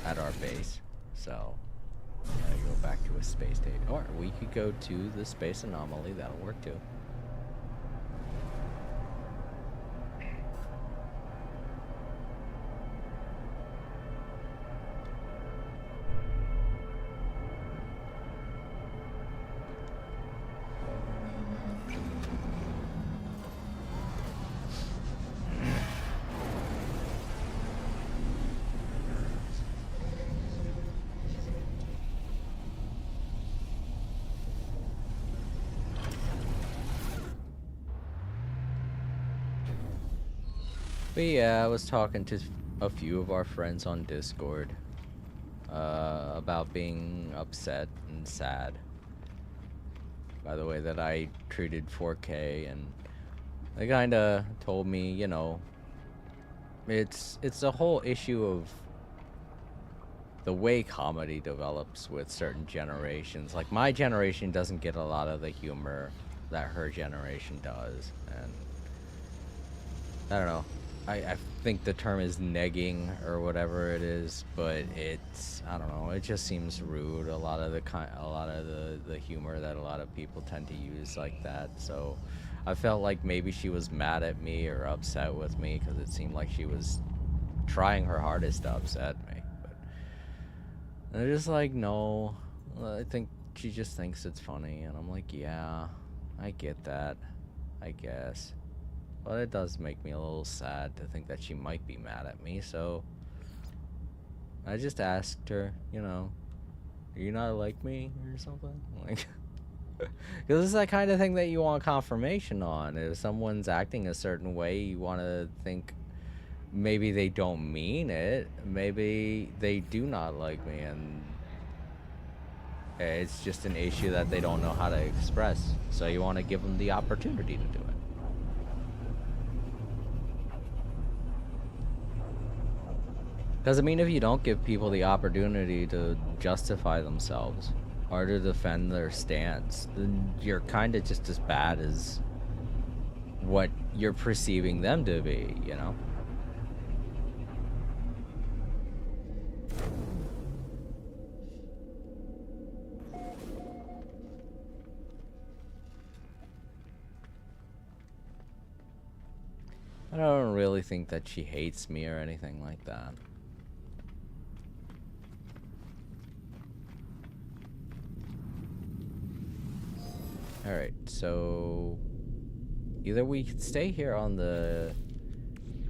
at our base, so we gotta go back to a space station. Or we could go to the space anomaly, that'll work too. But yeah, I was talking to a few of our friends on Discord about being upset and sad by the way that I treated 4K, and they kind of told me, you know, it's a whole issue of the way comedy develops with certain generations. Like my generation doesn't get a lot of the humor that her generation does, and I don't know. I think the term is negging or whatever it is, but it's I don't know. It just seems rude. A lot of the humor that a lot of people tend to use like that. So I felt like maybe she was mad at me or upset with me because it seemed like she was trying her hardest to upset me. But they're just like, no. I think she just thinks it's funny, and I'm like, yeah, I get that, I guess. But it does make me a little sad to think that she might be mad at me, so I just asked her, you know, do you not like me or something? Like, because it's that kind of thing that you want confirmation on. If someone's acting a certain way, you want to think maybe they don't mean it. Maybe they do not like me, and it's just an issue that they don't know how to express. So you want to give them the opportunity to do it. Because, I mean, if you don't give people the opportunity to justify themselves or to defend their stance, then you're kind of just as bad as what you're perceiving them to be, you know? I don't really think that she hates me or anything like that. Alright, so either we could stay here on the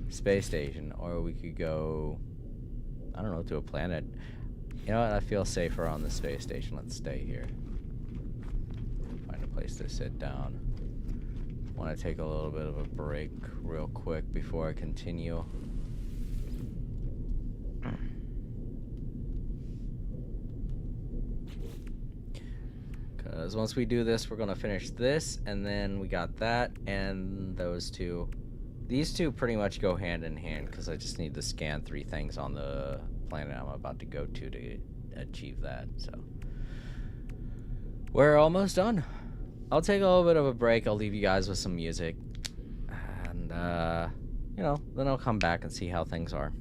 space station, or we could go, I don't know, to a planet. You know what, I feel safer on the space station. Let's stay here. Find a place to sit down. Want to take a little bit of a break real quick before I continue. Because once we do this, we're going to finish this, and then we got that, and those two. These two pretty much go hand in hand, because I just need to scan 3 things on the planet I'm about to go to achieve that, so. We're almost done. I'll take a little bit of a break. I'll leave you guys with some music. And, you know, then I'll come back and see how things are.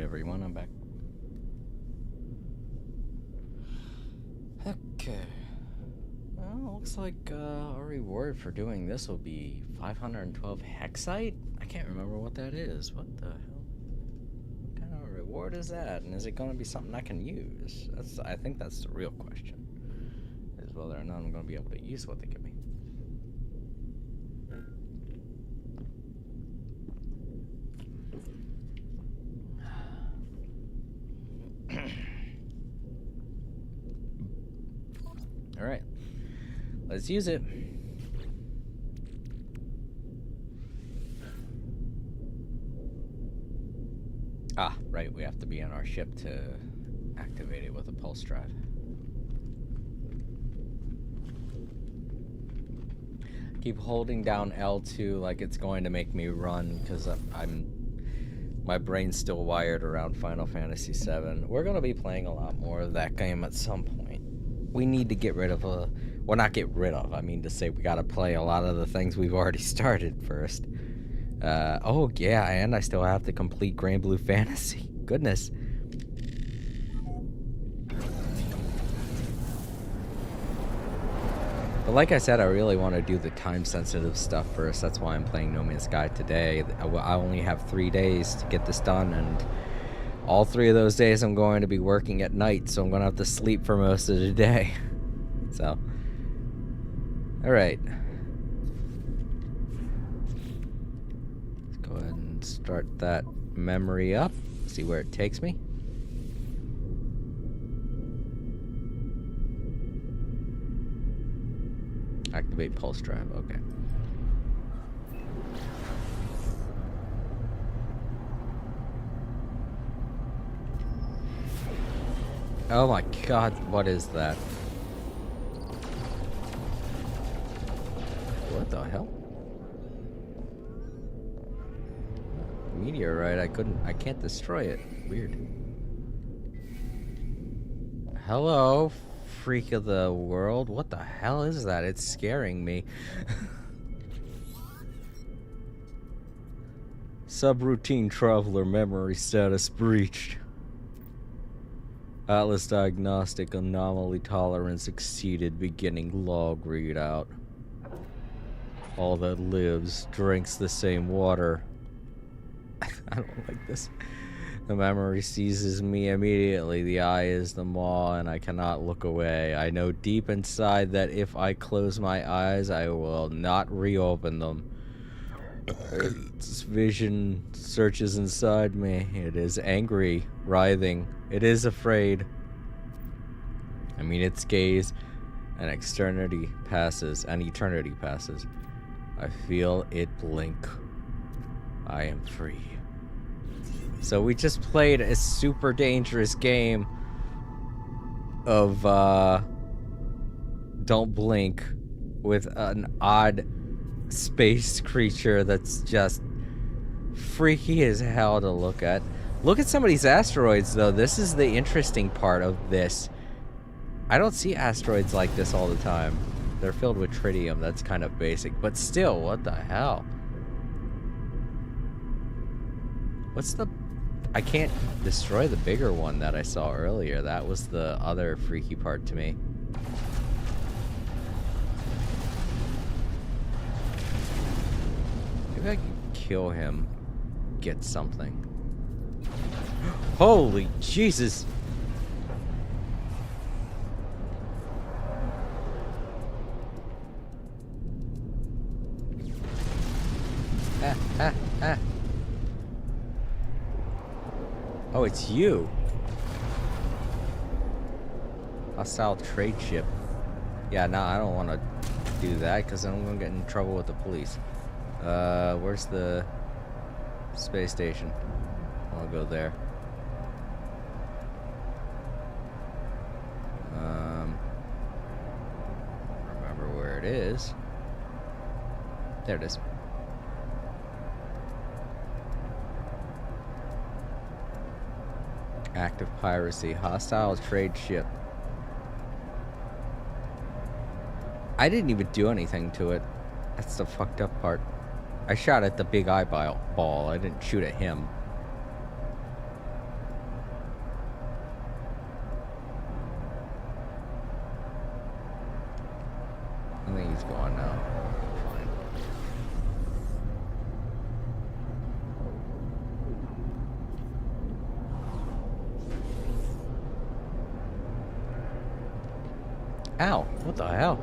everyone, I'm back. Okay. Well, looks like our reward for doing this will be 512 hexite? I can't remember what that is. What the hell? What kind of a reward is that? And is it going to be something I can use? I think that's the real question. Is whether or not I'm going to be able to use what they give me. Alright, let's use it. Ah, right, we have to be on our ship to activate it with a pulse drive. Keep holding down L2 like it's going to make me run, because my brain's still wired around Final Fantasy VII. We're going to be playing a lot more of that game at some point. We need to get rid of well, not get rid of, I mean to say we got to play a lot of the things we've already started first. Oh yeah, and I still have to complete Grand Blue Fantasy. Goodness. But like I said, I really want to do the time-sensitive stuff first. That's why I'm playing No Man's Sky today. I only have 3 days to get this done, and all 3 of those days I'm going to be working at night, so I'm going to have to sleep for most of the day. So, alright. Let's go ahead and start that memory up, see where it takes me. Activate pulse drive, okay. Oh my god, what is that? What the hell? Meteorite, I can't destroy it. Weird. Hello, freak of the world. What the hell is that? It's scaring me. Subroutine traveler memory status breached. Atlas diagnostic anomaly tolerance exceeded beginning log readout. All that lives drinks the same water. I don't like this. The memory seizes me immediately. The eye is the maw, and I cannot look away. I know deep inside that if I close my eyes, I will not reopen them. Its vision searches inside me. It is angry, writhing. It is afraid. I mean, its gaze, an eternity passes. I feel it blink. I am free. So we just played a super dangerous game of Don't Blink with an odd space creature that's just freaky as hell to look at. Look at some of these asteroids, though. This is the interesting part of this. I don't see asteroids like this all the time. They're filled with tritium. That's kind of basic. But still, what the hell? What's the... I can't destroy the bigger one that I saw earlier. That was the other freaky part to me. Maybe I can kill him. Get something. Holy Jesus! Ah. Oh, it's you. Hostile trade ship. Yeah, no, I don't want to do that because then I'm going to get in trouble with the police. Where's the space station? I'll go there. Remember where it is. There it is. Active piracy. Hostile trade ship. I didn't even do anything to it. That's the fucked up part. I shot at the big eyeball. I didn't shoot at him. go on now. Fine. Ow! What the hell?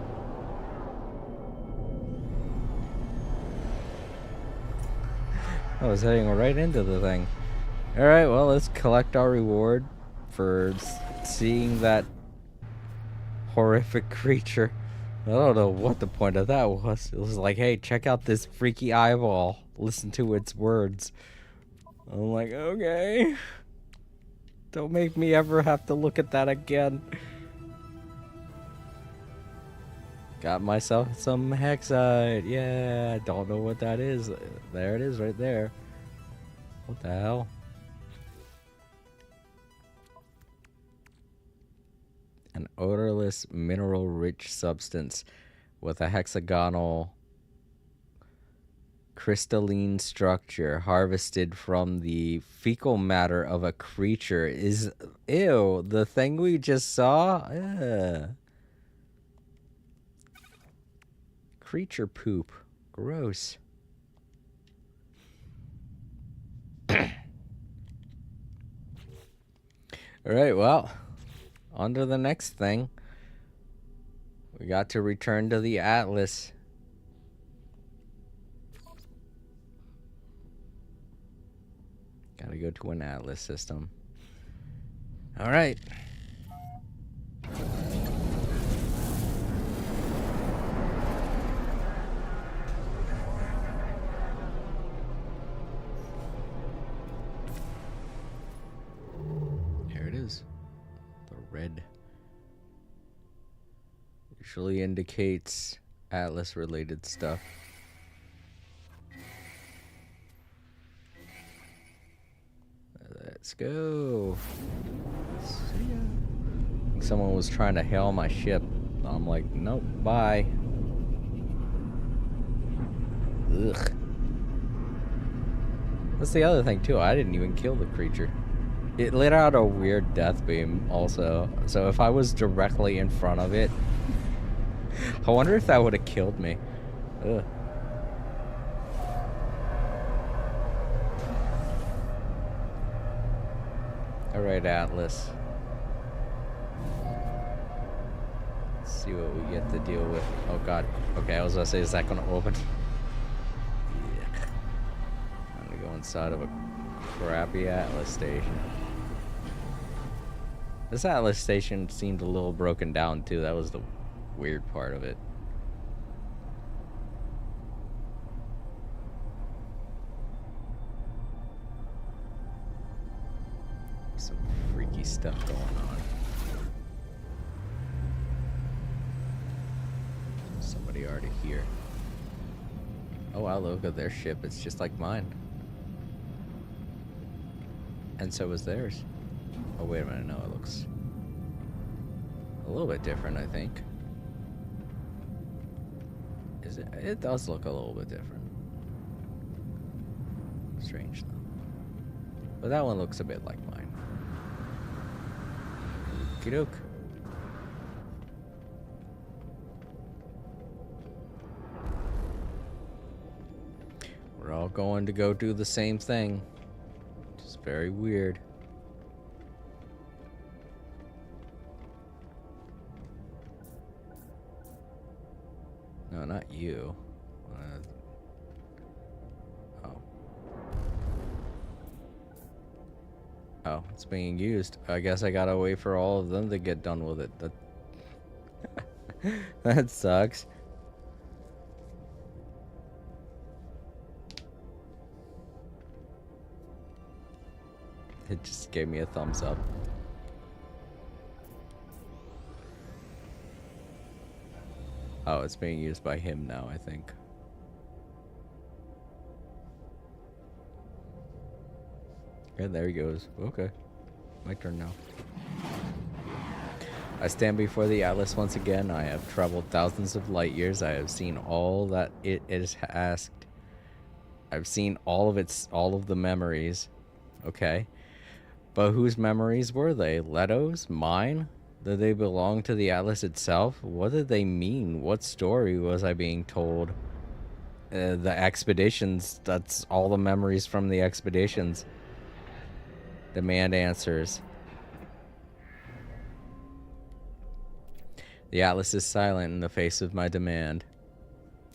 I was heading right into the thing. Alright, well, let's collect our reward for seeing that horrific creature. I don't know what the point of that was. It was like, hey, check out this freaky eyeball. Listen to its words. I'm like, okay. Don't make me ever have to look at that again. Got myself some hexite. Yeah, don't know what that is. There it is right there. What the hell? An odorless, mineral-rich substance with a hexagonal crystalline structure harvested from the fecal matter of a creature is... Ew, the thing we just saw? Ugh. Creature poop. Gross. Alright, well, on to the next thing. We got to return to the Atlas. Gotta go to an Atlas system. Alright. Here it is. The red. Usually indicates Atlas related stuff. Let's go. See ya. Someone was trying to hail my ship. I'm like, nope, bye. Ugh. That's the other thing too. I didn't even kill the creature. It lit out a weird death beam also. So if I was directly in front of it, I wonder if that would have killed me. Ugh. Alright, Atlas. Let's see what we get to deal with. Oh god. Okay, I was gonna say, is that gonna open? Yeah. I'm gonna go inside of a crappy Atlas station. This Atlas station seemed a little broken down too. That was the weird part of it. Some freaky stuff going on. Somebody already here. Oh wow, look at their ship. It's just like mine. And so is theirs. Oh wait a minute, no, it looks a little bit different, I think. Is it? It does look a little bit different. Strange though. But that one looks a bit like mine. Okey doke. We're all going to go do the same thing. Just very weird. No, not you. Oh. Oh, it's being used. I guess I gotta wait for all of them to get done with it. That sucks. It just gave me a thumbs up. Oh, it's being used by him now, I think. Yeah, there he goes. Okay. My turn now. I stand before the Atlas once again. I have traveled thousands of light years. I have seen all that it is asked. I've seen all of the memories. Okay. But whose memories were they? Leto's? Mine? Did they belong to the Atlas itself? What did they mean? What story was I being told? The expeditions, that's all the memories from the expeditions. Demand answers. The Atlas is silent in the face of my demand.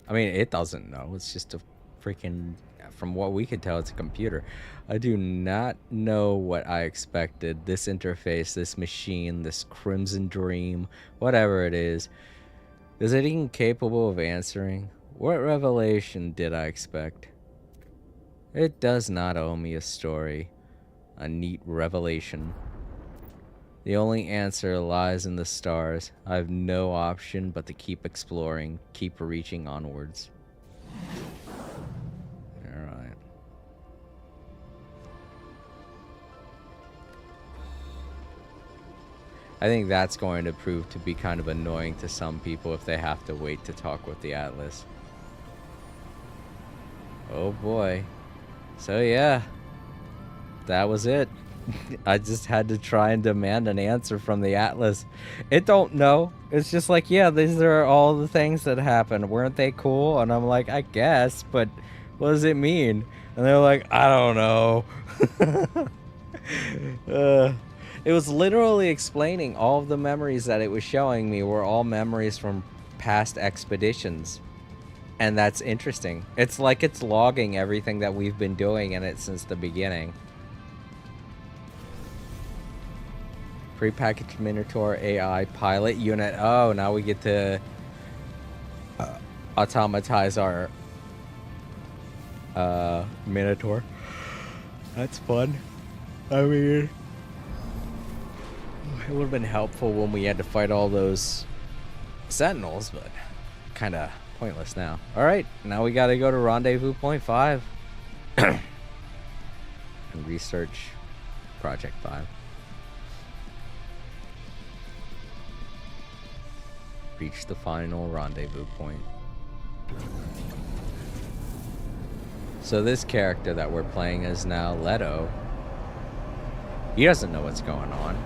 I mean, it doesn't know. It's just a freaking... From what we could tell, it's a computer. I do not know what I expected. This interface, this machine, this crimson dream, whatever it is it even capable of answering? What revelation did I expect? It does not owe me a story, a neat revelation. The only answer lies in the stars. I have no option but to keep exploring, keep reaching onwards. Alright. I think that's going to prove to be kind of annoying to some people if they have to wait to talk with the Atlas. Oh boy. So yeah, that was it. I just had to try and demand an answer from the Atlas. It don't know. It's just like, yeah, these are all the things that happened. Weren't they cool? And I'm like, I guess, but what does it mean? And they're like, I don't know. It was literally explaining all of the memories that it was showing me were all memories from past expeditions. And that's interesting. It's like it's logging everything that we've been doing in it since the beginning. Prepackaged Minotaur AI pilot unit. Oh, now we get to automatize our Minotaur. That's fun. I mean, it would have been helpful when we had to fight all those sentinels, but kind of pointless now. All right, now we got to go to Rendezvous Point 5 and research Project 5. Reach the final rendezvous point. So this character that we're playing is now Leto. He doesn't know what's going on.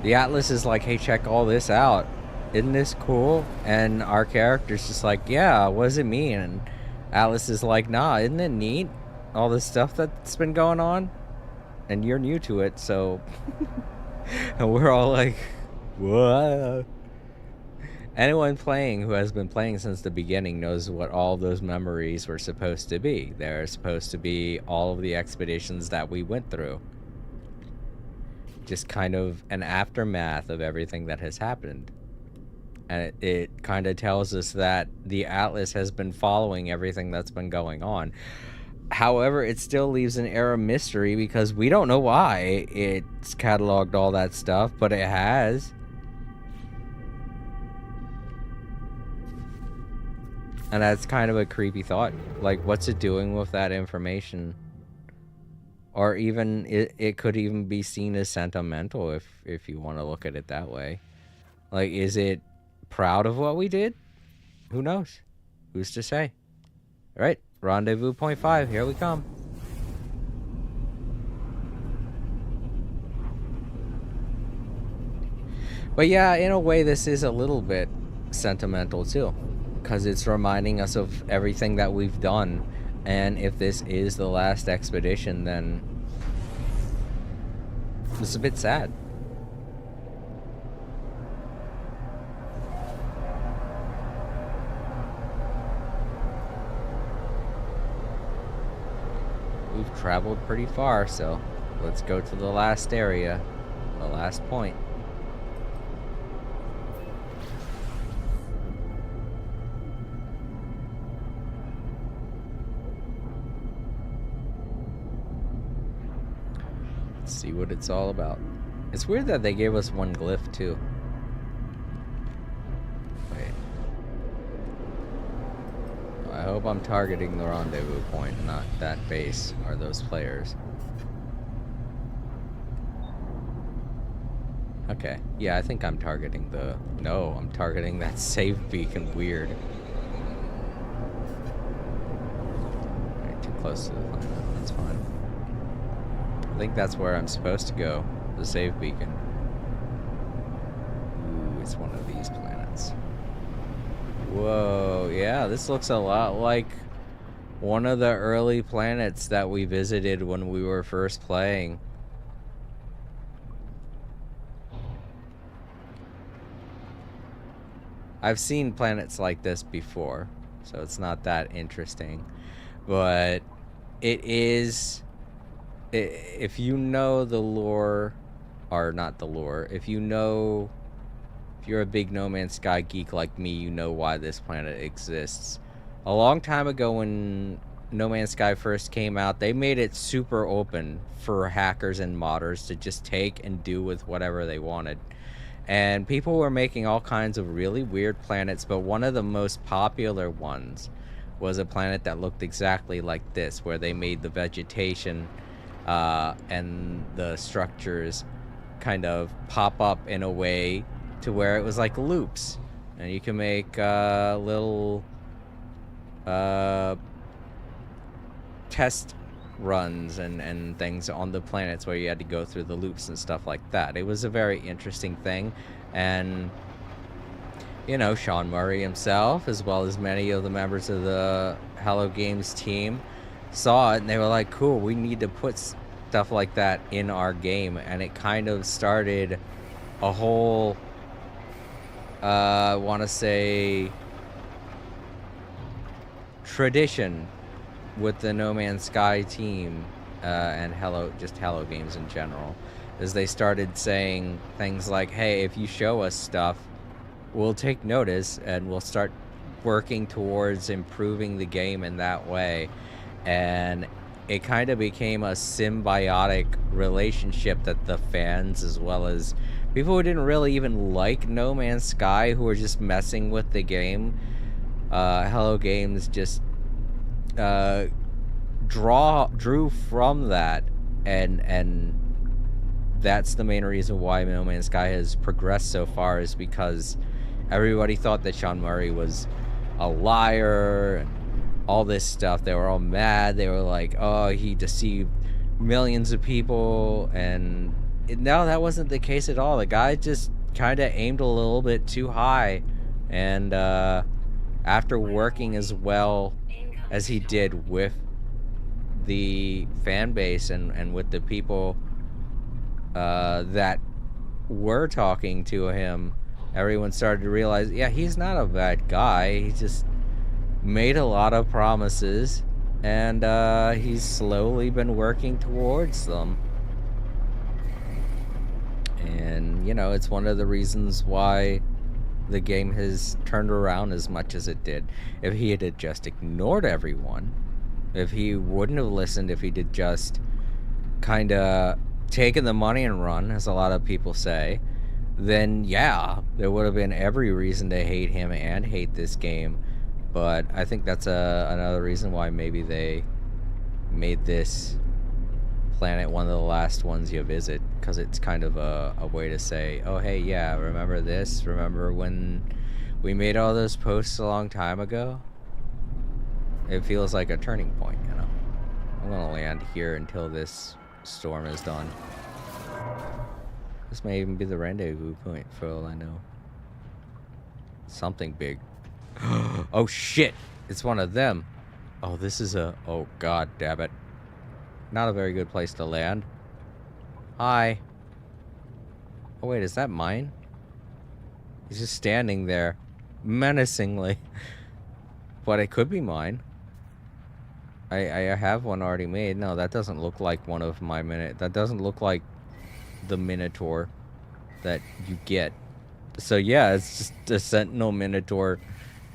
The Atlas is like, hey, check all this out. Isn't this cool? And our character's just like, yeah, what does it mean? And Atlas is like, nah, isn't it neat? All this stuff that's been going on? And you're new to it, so... And we're all like, what? Anyone playing who has been playing since the beginning knows what all those memories were supposed to be. They're supposed to be all of the expeditions that we went through. Just kind of an aftermath of everything that has happened. And it kind of tells us that the Atlas has been following everything that's been going on. However, it still leaves an air of mystery because we don't know why it's cataloged all that stuff, but it has. And that's kind of a creepy thought. Like, what's it doing with that information? Or even, it could even be seen as sentimental if you want to look at it that way. Like, is it proud of what we did? Who knows? Who's to say? Alright, Rendezvous Point 5, here we come. But yeah, in a way, this is a little bit sentimental too. Because it's reminding us of everything that we've done. And if this is the last expedition, then it's a bit sad. We've traveled pretty far, so let's go to the last area, the last point. See what it's all about. It's weird that they gave us one glyph too. Wait. I hope I'm targeting the rendezvous point, not that base or those players. Okay. Yeah, I think I'm targeting the... No, I'm targeting that save beacon. Weird. Right, too close to the planet. That's fine. I think that's where I'm supposed to go, the save beacon. it's one of these planets. Whoa, yeah, this looks a lot like one of the early planets that we visited when we were first playing. I've seen planets like this before, so it's not that interesting. But it is, if you know the lore, or not the lore, if you're a big No Man's Sky geek like me, you know why this planet exists. A long time ago when No Man's Sky first came out, they made it super open for hackers and modders to just take and do with whatever they wanted. And people were making all kinds of really weird planets, but one of the most popular ones was a planet that looked exactly like this, where they made the vegetation and the structures kind of pop up in a way to where it was like loops. And you can make little test runs and things on the planets where you had to go through the loops and stuff like that. It was a very interesting thing, and you know, Sean Murray himself, as well as many of the members of the Hello Games team, saw it and they were like, cool, we need to put stuff like that in our game. And it kind of started a whole I want to say tradition with the No Man's Sky team and Hello Games in general, is they started saying things like, hey, if you show us stuff, we'll take notice and we'll start working towards improving the game in that way. And it kind of became a symbiotic relationship that the fans, as well as people who didn't really even like No Man's Sky, who were just messing with the game, Hello Games just drew from that, and that's the main reason why No Man's Sky has progressed so far, is because everybody thought that Sean Murray was a liar and all this stuff. They were all mad. They were like, oh, he deceived millions of people, and no, that wasn't the case at all. The guy just kind of aimed a little bit too high, and after working as well as he did with the fan base and with the people that were talking to him, everyone started to realize, yeah, he's not a bad guy. He just made a lot of promises, and he's slowly been working towards them. And, you know, it's one of the reasons why the game has turned around as much as it did. If he had just ignored everyone, if he wouldn't have listened, if he did just kind of taken the money and run, as a lot of people say, then yeah, there would have been every reason to hate him and hate this game. But I think that's another reason why maybe they made this planet one of the last ones you visit, because it's kind of a way to say, oh hey, yeah, remember this? Remember when we made all those posts a long time ago? It feels like a turning point, you know. I'm gonna land here until this storm is done. This may even be the rendezvous point for all I know. Something big. Oh shit! It's one of them. Oh, this is a... oh god damn it. Not a very good place to land. Hi. Oh wait, is that mine? He's just standing there menacingly. But it could be mine. I have one already made. No, that doesn't look like one of my that doesn't look like the Minotaur that you get. So yeah, it's just a Sentinel Minotaur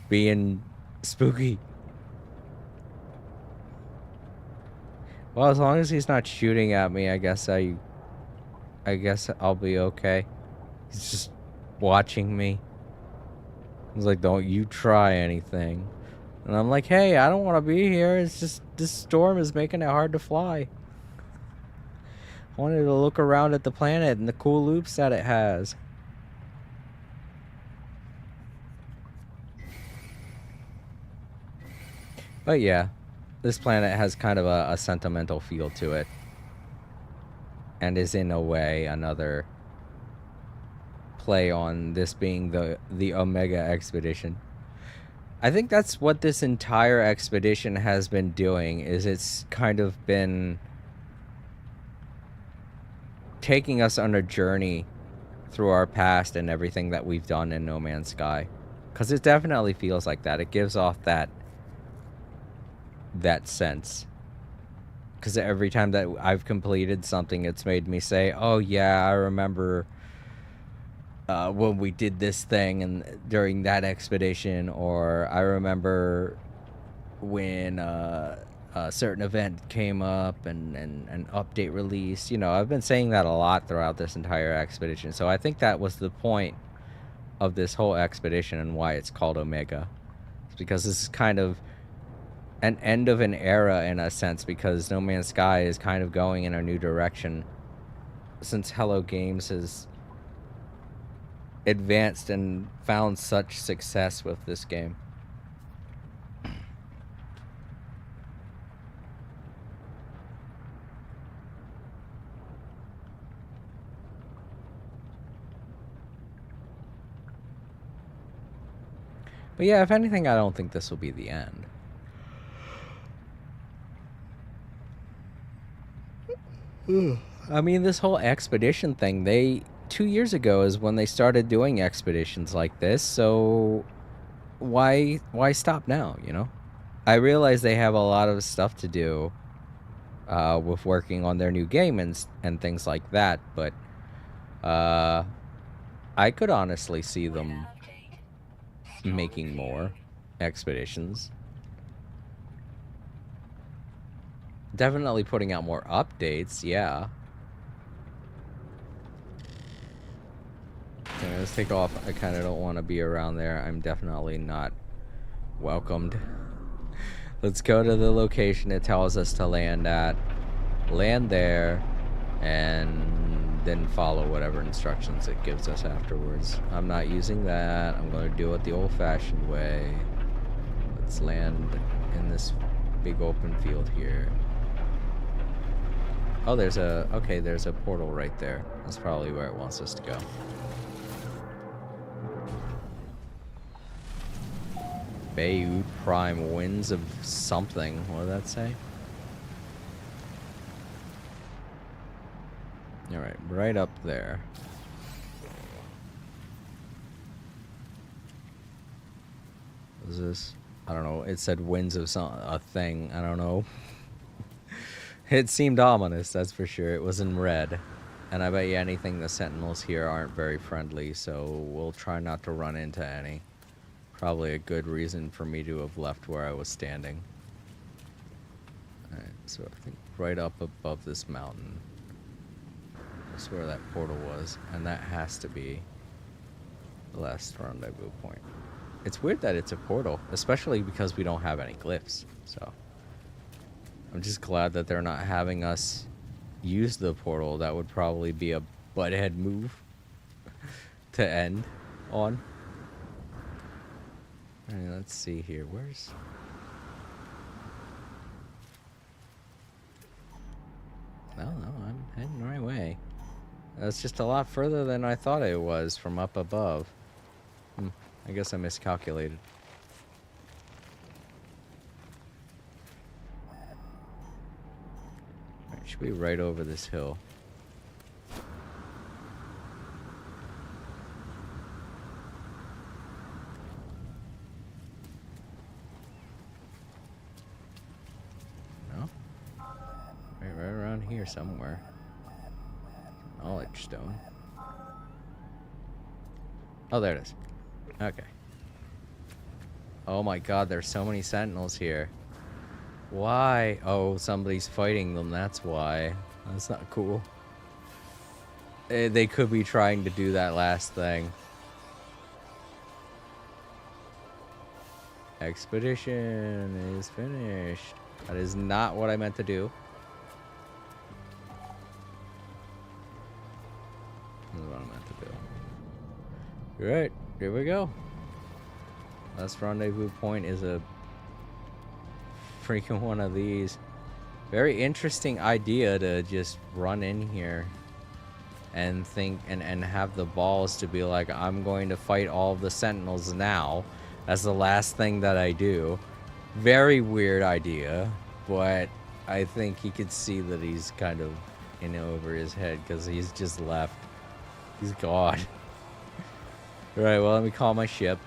being spooky. Well, as long as he's not shooting at me, I guess I'll be okay. He's just watching me. He's like, don't you try anything. And I'm like, hey, I don't want to be here. It's just this storm is making it hard to fly. I wanted to look around at the planet and the cool loops that it has. But yeah, this planet has kind of a sentimental feel to it. And is in a way another play on this being the Omega expedition. I think that's what this entire expedition has been doing, is it's kind of been taking us on a journey through our past and everything that we've done in No Man's Sky. Because it definitely feels like that. It gives off that sense. Because every time that I've completed something, it's made me say, oh yeah, I remember when we did this thing and during that expedition, or I remember when a certain event came up and an update released. You know, I've been saying that a lot throughout this entire expedition. So I think that was the point of this whole expedition and why it's called Omega. It's because this is kind of an end of an era in a sense, because No Man's Sky is kind of going in a new direction since Hello Games has advanced and found such success with this game. But yeah, if anything, I don't think this will be the end. I mean, this whole expedition thing, 2 years ago is when they started doing expeditions like this, so why stop now, you know? I realize they have a lot of stuff to do with working on their new game and things like that, but I could honestly see them making more expeditions. Definitely putting out more updates, yeah. Okay, let's take off. I kind of don't want to be around there. I'm definitely not welcomed. Let's go to the location it tells us to land at. Land there, and then follow whatever instructions it gives us afterwards. I'm not using that. I'm going to do it the old-fashioned way. Let's land in this big open field here. Oh, there's a portal right there. That's probably where it wants us to go. Bayou Prime, Winds of something. What did that say? Alright, right up there. What is this? I don't know. It said Winds of a thing. I don't know. It seemed ominous, that's for sure. It was in red. And I bet you anything, the sentinels here aren't very friendly, so we'll try not to run into any. Probably a good reason for me to have left where I was standing. Alright, so I think right up above this mountain. That's where that portal was, and that has to be the last rendezvous point. It's weird that it's a portal, especially because we don't have any glyphs, so I'm just glad that they're not having us use the portal. That would probably be a butthead move to end on. Alright, let's see here. Where's... No, I'm heading the right way. That's just a lot further than I thought it was from up above. I guess I miscalculated. Alright, should be right over this hill. No? Right around here somewhere. Knowledge stone. Oh, there it is. Okay. Oh my god, there's so many sentinels here. Why? Oh, somebody's fighting them, that's why. That's not cool. They could be trying to do that last thing. Expedition is finished. That is not what I meant to do. That's what I meant to do. Alright, here we go. Last rendezvous point is a freaking one of these. Very interesting idea to just run in here. and think and have the balls to be like, I'm going to fight all the Sentinels now. That's the last thing that I do. Very weird idea, but I think he could see that he's kind of in over his head because he's just left. He's gone. Right, well, let me call my ship.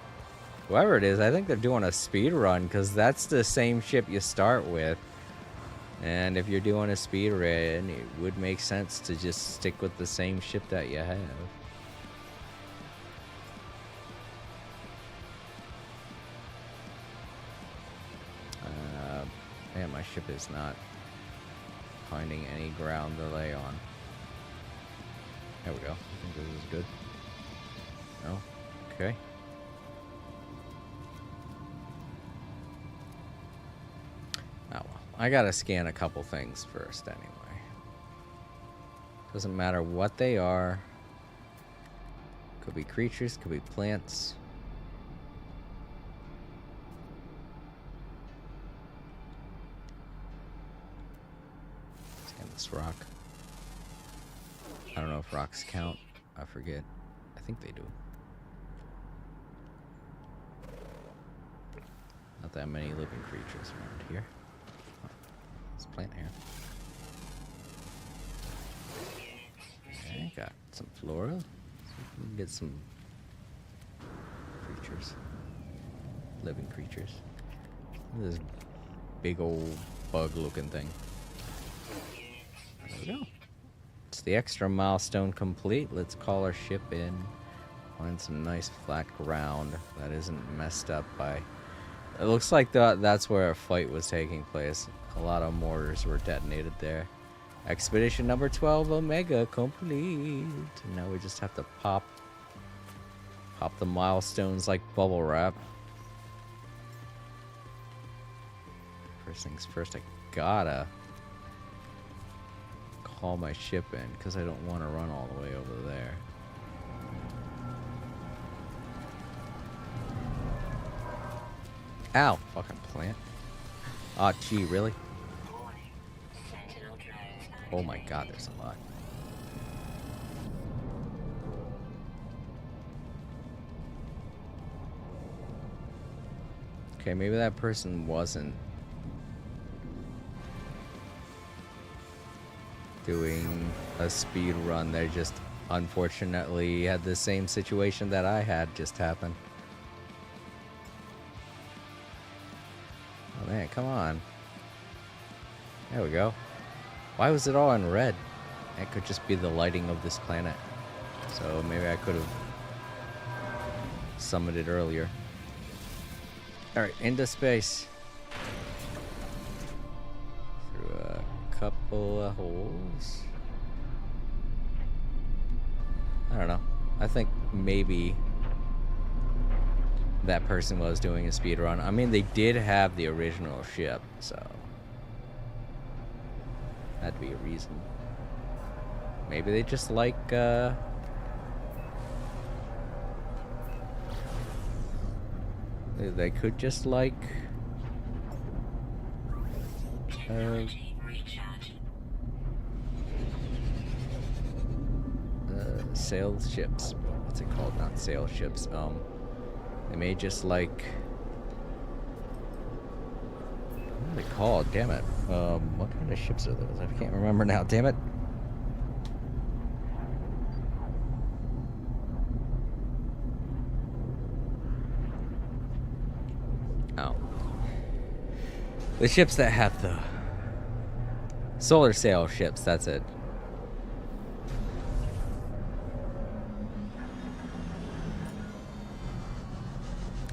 Whoever it is, I think they're doing a speed run because that's the same ship you start with. And if you're doing a speed run, it would make sense to just stick with the same ship that you have. Man, my ship is not finding any ground to lay on. There we go. I think this is good. No? Okay. Oh well. I gotta scan a couple things first anyway. Doesn't matter what they are. Could be creatures, could be plants. Scan this rock. I don't know if rocks count. I forget. I think they do. Not that many living creatures around here. Oh, there's a plant here. Okay, got some flora. So we can get some creatures. Living creatures. Look at this big old bug looking thing. There we go. It's the extra milestone complete. Let's call our ship in. Find some nice flat ground that isn't messed up by... It looks like that's where a fight was taking place. A lot of mortars were detonated there. Expedition number 12 Omega complete. And now we just have to pop the milestones like bubble wrap. First things first, I gotta call my ship in because I don't want to run all the way over there. Ow, fucking plant. Oh, gee, really? Oh my god, there's a lot. Okay, maybe that person wasn't doing a speed run. They just unfortunately had the same situation that I had just happen. Oh man, come on. There we go. Why was it all in red? It could just be the lighting of this planet. So maybe I could have summoned it earlier. Alright, into space. Through a couple of holes. I don't know. I think maybe that person was doing a speed run. I mean, they did have the original ship, so that'd be a reason. Maybe they just like they could just like sail ships. What's it called? Not sail ships. They may just like... What are they called? Damn it. What kind of ships are those? I can't remember now. Damn it. Oh. The ships that have the solar sail ships, that's it.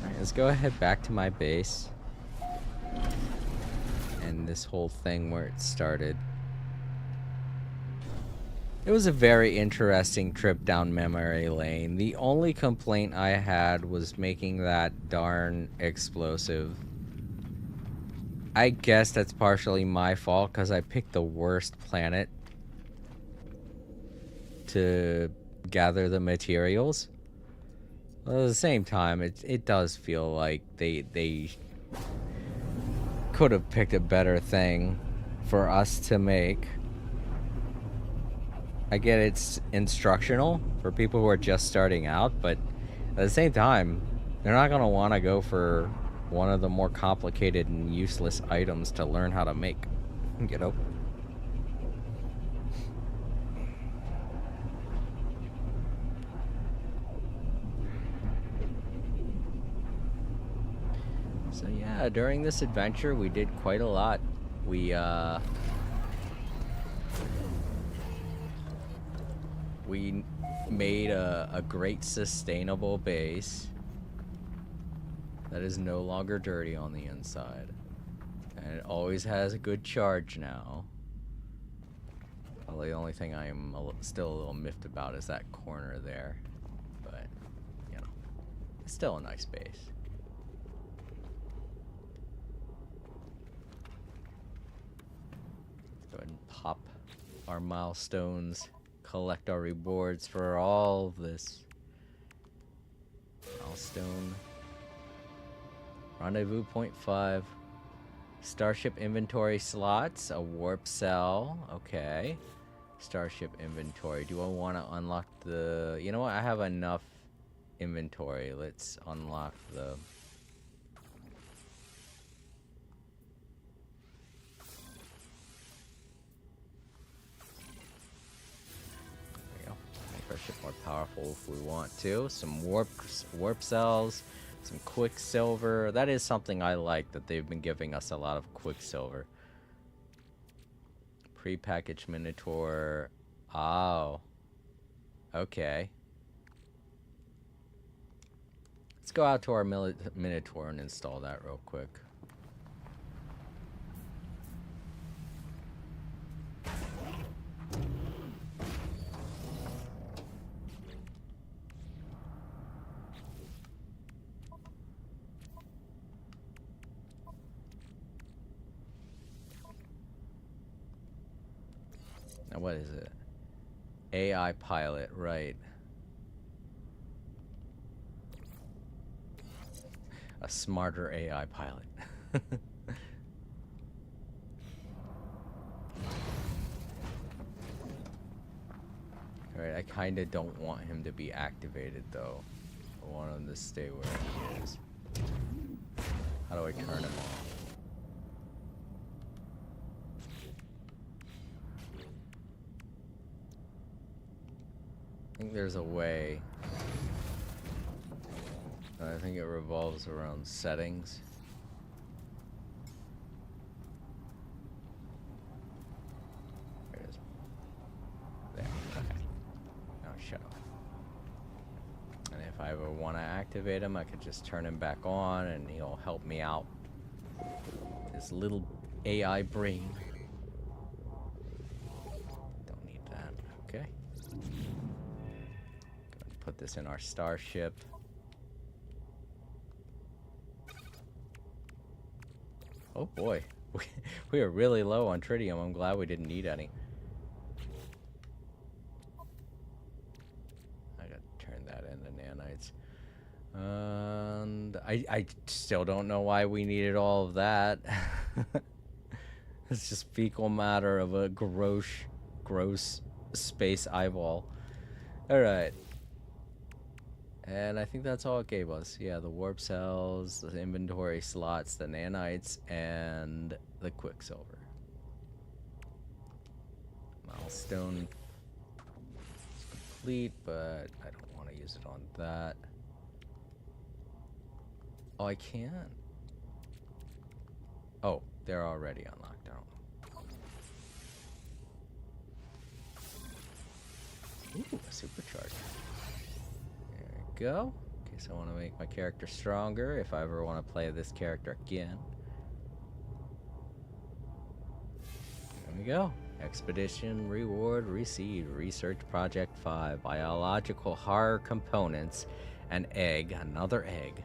Alright, let's go ahead back to my base. And this whole thing where it started. It was a very interesting trip down memory lane. The only complaint I had was making that darn explosive. I guess that's partially my fault because I picked the worst planet to gather the materials. Well, at the same time, it does feel like they could have picked a better thing for us to make. I get it's instructional for people who are just starting out, but at the same time, they're not going to want to go for one of the more complicated and useless items to learn how to make, you know? So yeah, during this adventure, we did quite a lot. We made a great sustainable base that is no longer dirty on the inside. And it always has a good charge now. Well, the only thing I'm still a little miffed about is that corner there. But, you know, it's still a nice base. Go ahead and pop our milestones, collect our rewards for all of this. Milestone. Rendezvous point 5. Starship inventory slots. A warp cell. Okay. Starship inventory. Do I want to unlock the... You know what? I have enough inventory. Let's unlock the... Make our ship more powerful if we want to. Some warp cells, some quicksilver. That is something I like, that they've been giving us a lot of quicksilver. Pre-packaged minotaur. Oh. Okay. Let's go out to our minotaur and install that real quick. Now what is it? AI pilot, right. A smarter AI pilot. Alright, I kinda don't want him to be activated though. I want him to stay where he is. How do I turn him off? I think there's a way. I think it revolves around settings. There it is. There. Okay. Now shut off. And if I ever want to activate him, I could just turn him back on and he'll help me out. This little AI brain. Don't need that. Okay. Put this in our starship. Oh boy, we are really low on tritium. I'm glad we didn't need any. I gotta turn that into nanites. And I still don't know why we needed all of that. It's just fecal matter of a gross space eyeball. Alright. And I think that's all it gave us. Yeah, the warp cells, the inventory slots, the nanites, and the quicksilver. Milestone is complete, but I don't want to use it on that. Oh, I can. Oh, they're already unlocked. I don't know. Ooh, a supercharger. Go. In case I want to make my character stronger if I ever want to play this character again. There we go. Expedition reward received. Research Project 5. Biological horror components. An egg. Another egg.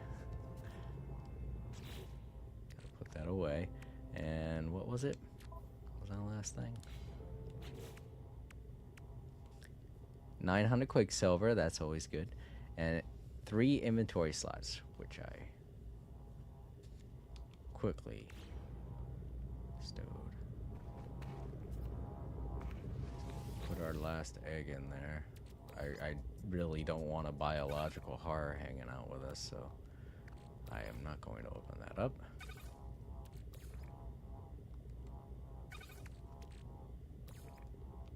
Gotta put that away. And what was it? What was that last thing? 900 quicksilver. That's always good. And 3 inventory slots, which I quickly stowed. Put put our last egg in there. I really don't want a biological horror hanging out with us, so I am not going to open that up.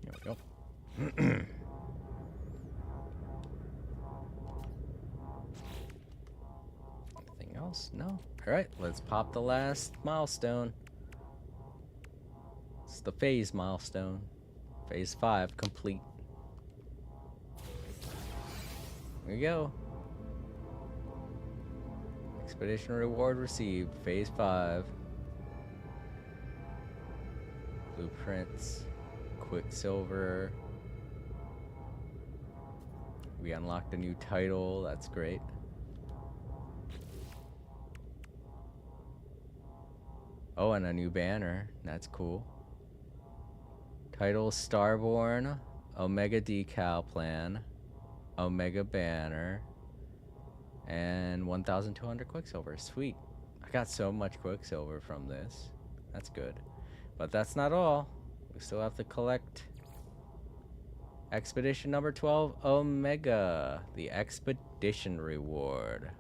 Here we go. Anything else? No? Alright, let's pop the last milestone. It's the phase milestone. Phase 5 complete. Here we go. Expedition reward received. Phase 5. Blueprints. Quicksilver. We unlocked a new title. That's great. Oh, and a new banner. That's cool. Title Starborn. Omega Decal Plan. Omega Banner. And 1,200 Quicksilver. Sweet. I got so much Quicksilver from this. That's good. But that's not all. We still have to collect Expedition number 12, Omega. The Expedition Reward.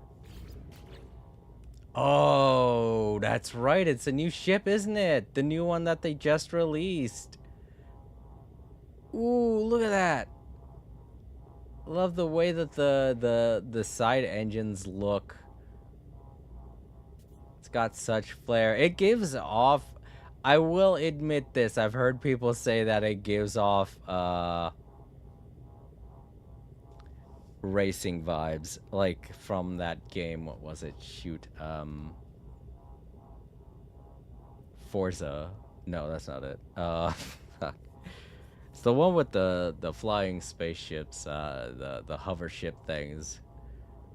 Oh, that's right. It's a new ship, isn't it? The new one that they just released. Ooh, look at that. Love the way that the side engines look. It's got such flair. It gives off, I will admit this, I've heard people say that it gives off racing vibes, like from that game. What was it? Shoot, Forza. No, that's not it. Fuck. It's the one with the flying spaceships, the hover ship things.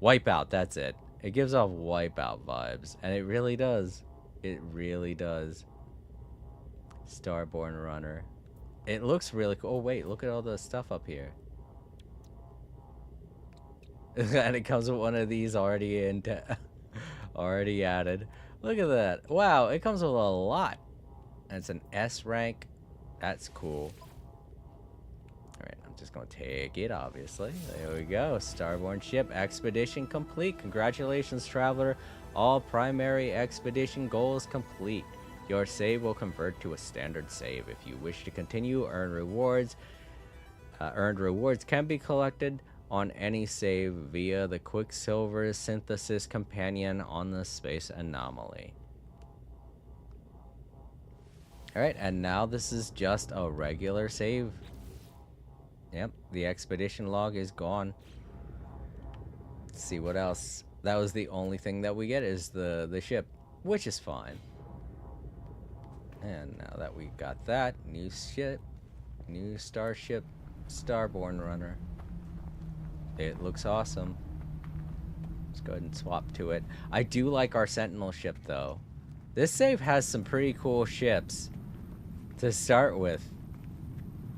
Wipeout, that's it. It gives off Wipeout vibes, and it really does. It really does. Starborn Runner. It looks really cool. Oh wait, look at all the stuff up here. And it comes with one of these already already added. Look at that. Wow, it comes with a lot. And it's an S rank. That's cool. Alright, I'm just gonna take it, obviously. There we go. Starborn ship. Expedition complete. Congratulations, traveler. All primary expedition goals complete. Your save will convert to a standard save. If you wish to continue, earned rewards can be collected on any save via the Quicksilver Synthesis Companion on the Space Anomaly. Alright, and now this is just a regular save. Yep, the expedition log is gone. Let's see what else. That was the only thing that we get, is the ship, which is fine. And now that we got that, new ship, new starship, Starborn Runner. It looks awesome. Let's go ahead and swap to it. I do like our Sentinel ship, though. This save has some pretty cool ships to start with.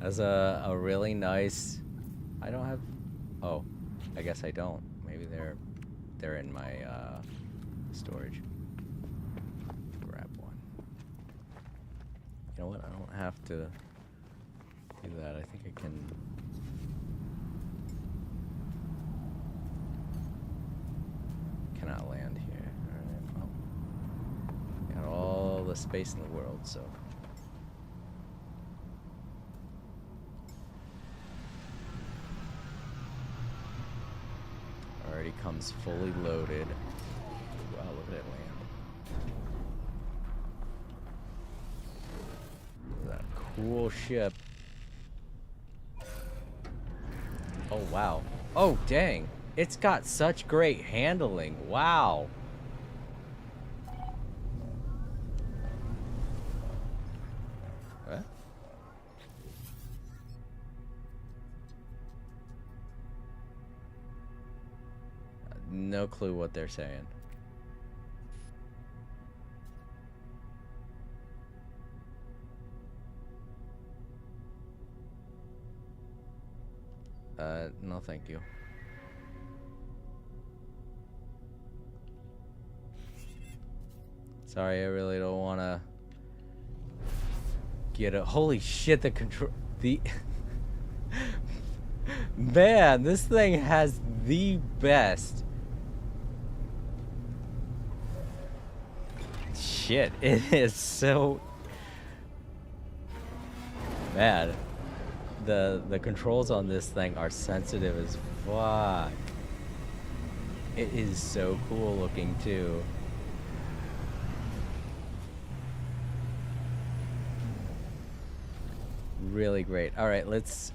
As a really nice... I don't have... Oh, I guess I don't. Maybe they're in my storage. Grab one. You know what? I don't have to do that. I think I can... Cannot land here. Alright, well. Got all the space in the world, so... Already comes fully loaded. Wow, look at it land. Look at that cool ship. Oh, wow. Oh, dang. It's got such great handling. Wow. What? No clue what they're saying. No thank you. Sorry, I really don't want to get a... Holy shit, the control... Man, this thing has the best. Shit, it is so. Man, the controls on this thing are sensitive as fuck. It is so cool looking too. Really great. All right, let's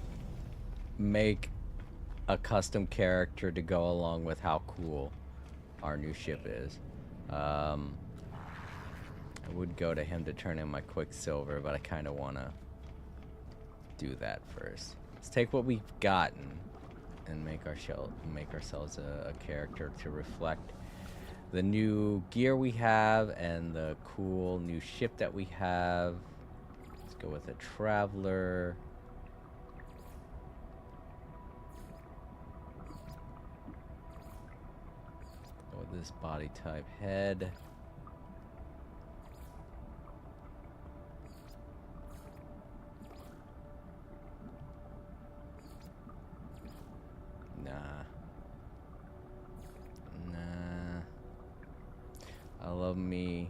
make a custom character to go along with how cool our new ship is. I would go to him to turn in my Quicksilver, but I kind of want to do that first. Let's take what we've gotten and make ourselves a character to reflect the new gear we have and the cool new ship that we have. Let's go with a traveler. Go with this body type head. Nah. I love me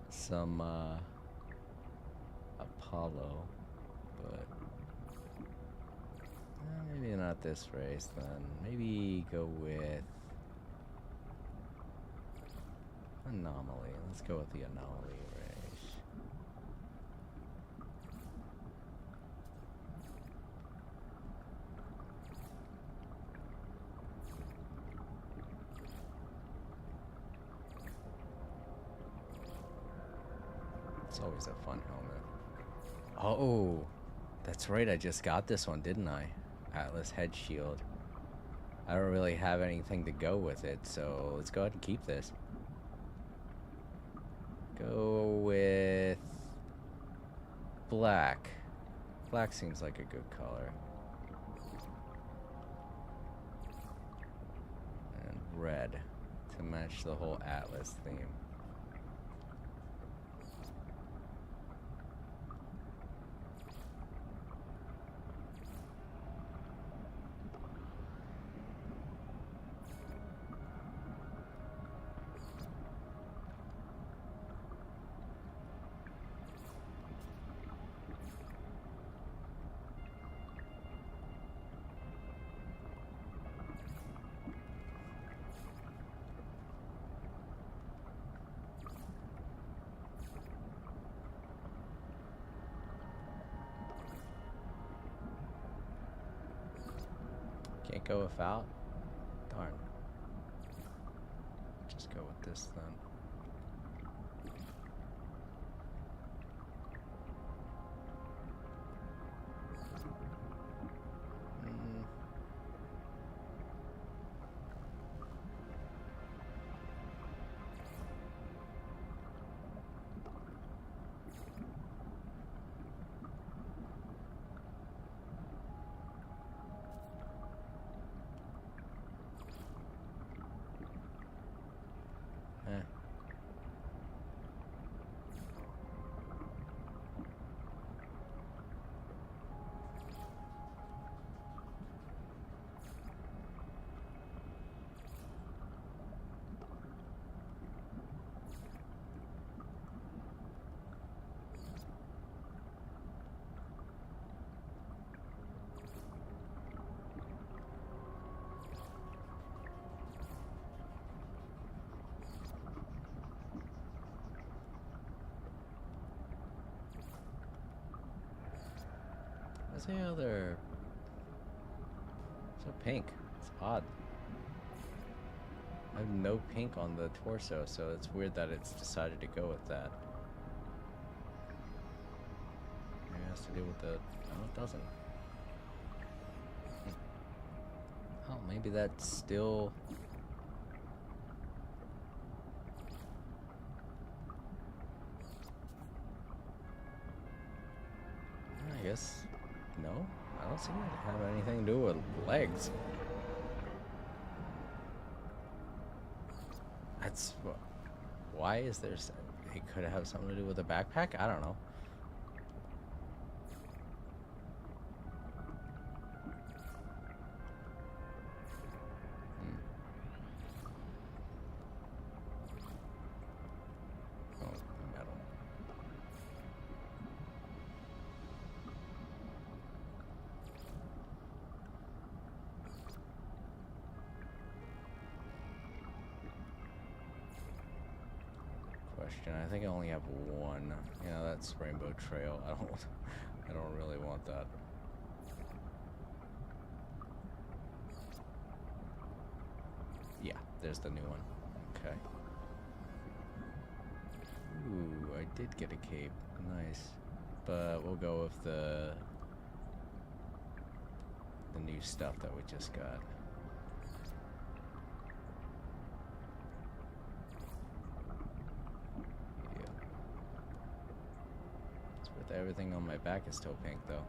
some Apollo, but maybe not this race then. Maybe go with Anomaly. Let's go with the Anomaly race. It's always a fun helmet. Oh, that's right. I just got this one, didn't I? Atlas head shield. I don't really have anything to go with it, so let's go ahead and keep this. Go with black. Black seems like a good color. And red to match the whole Atlas theme. Can't go without? Darn. Just go with this then. What's the other? So pink. It's odd. I have no pink on the torso, so it's weird that it's decided to go with that. Maybe it has to do with the... No, it doesn't. Oh, maybe that's still... I guess... No? I don't seem to have anything to do with legs. That's... Why is there... It could have something to do with the backpack? I don't know. question. I think I only have one. Yeah, that's Rainbow Trail. I don't really want that. Yeah, there's the new one. Okay. Ooh, I did get a cape. Nice. But we'll go with the new stuff that we just got. Yeah. It's with everything on my back is still pink though.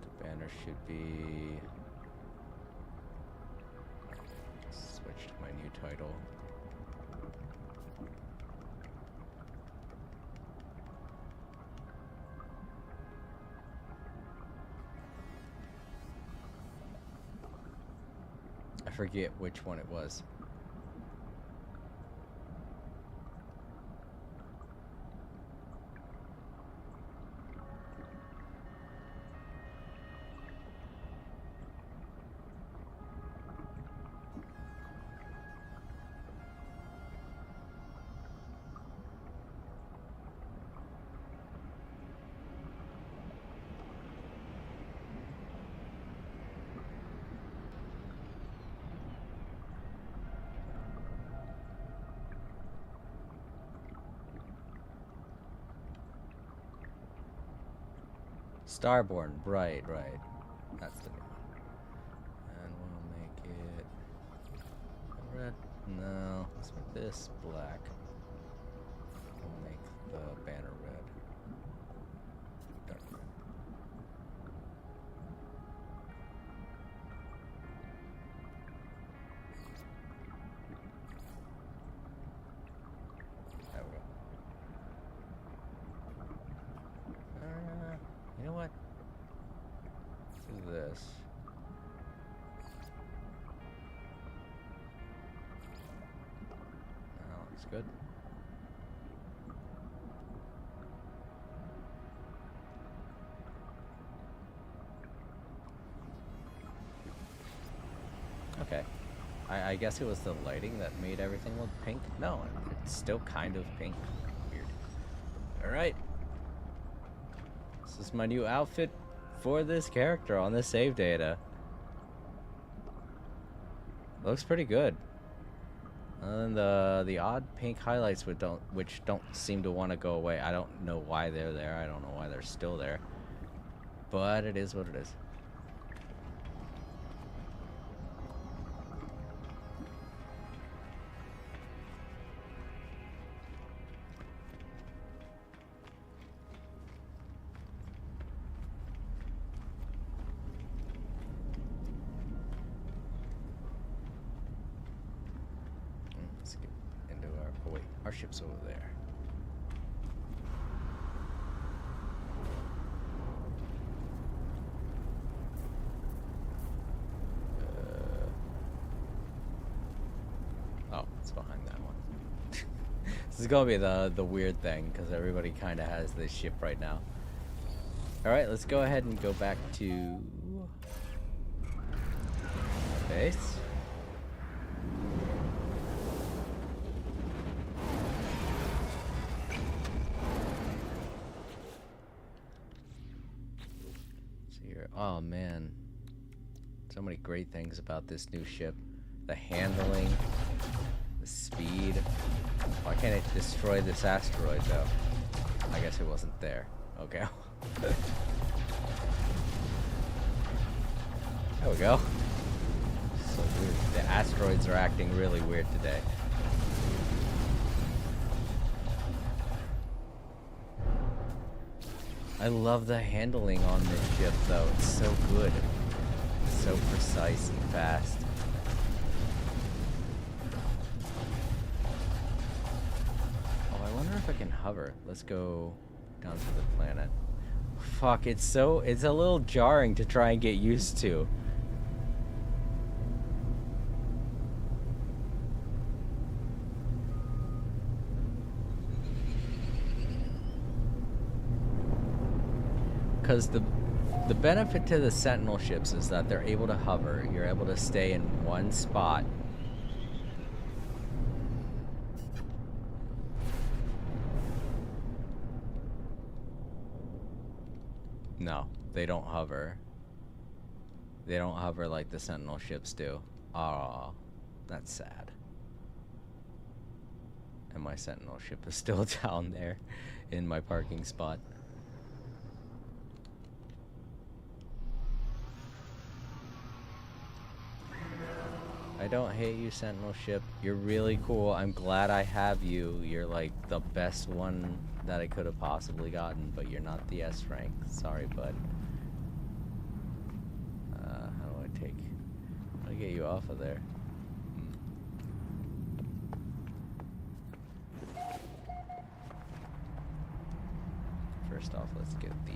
The banner should be switch to my new title. I forget which one it was. Starborn, right. That's the new one. And we'll make it red. No, let's make this black. We'll make the banner red. Dark red. There we go. You know what? Let's do this. That looks good. Okay. I guess it was the lighting that made everything look pink. No, it's still kind of pink. Weird. Alright. This is my new outfit for this character on the save data. Looks pretty good. And the odd pink highlights which don't seem to want to go away. I don't know why they're there. I don't know why they're still there. But it is what it is. Let's get into our... Oh wait, our ship's over there. Oh, it's behind that one. This is gonna be the weird thing, because everybody kind of has this ship right now. Alright, let's go ahead and go back to... base. Oh man, so many great things about this new ship. The handling, the speed. Why can't it destroy this asteroid though? I guess it wasn't there. Okay. There we go. So weird. The asteroids are acting really weird today. I love the handling on this ship though, it's so good. It's so precise and fast. Oh, I wonder if I can hover. Let's go down to the planet. Fuck, it's a little jarring to try and get used to. because the benefit to the Sentinel ships is that they're able to hover. You're able to stay in one spot. No, they don't hover. They don't hover like the Sentinel ships do. Aw, that's sad. And my Sentinel ship is still down there in my parking spot. I don't hate you, Sentinel ship. You're really cool. I'm glad I have you. You're like the best one that I could have possibly gotten, but you're not the S rank. Sorry, bud. How do I get you off of there? First off, let's get the...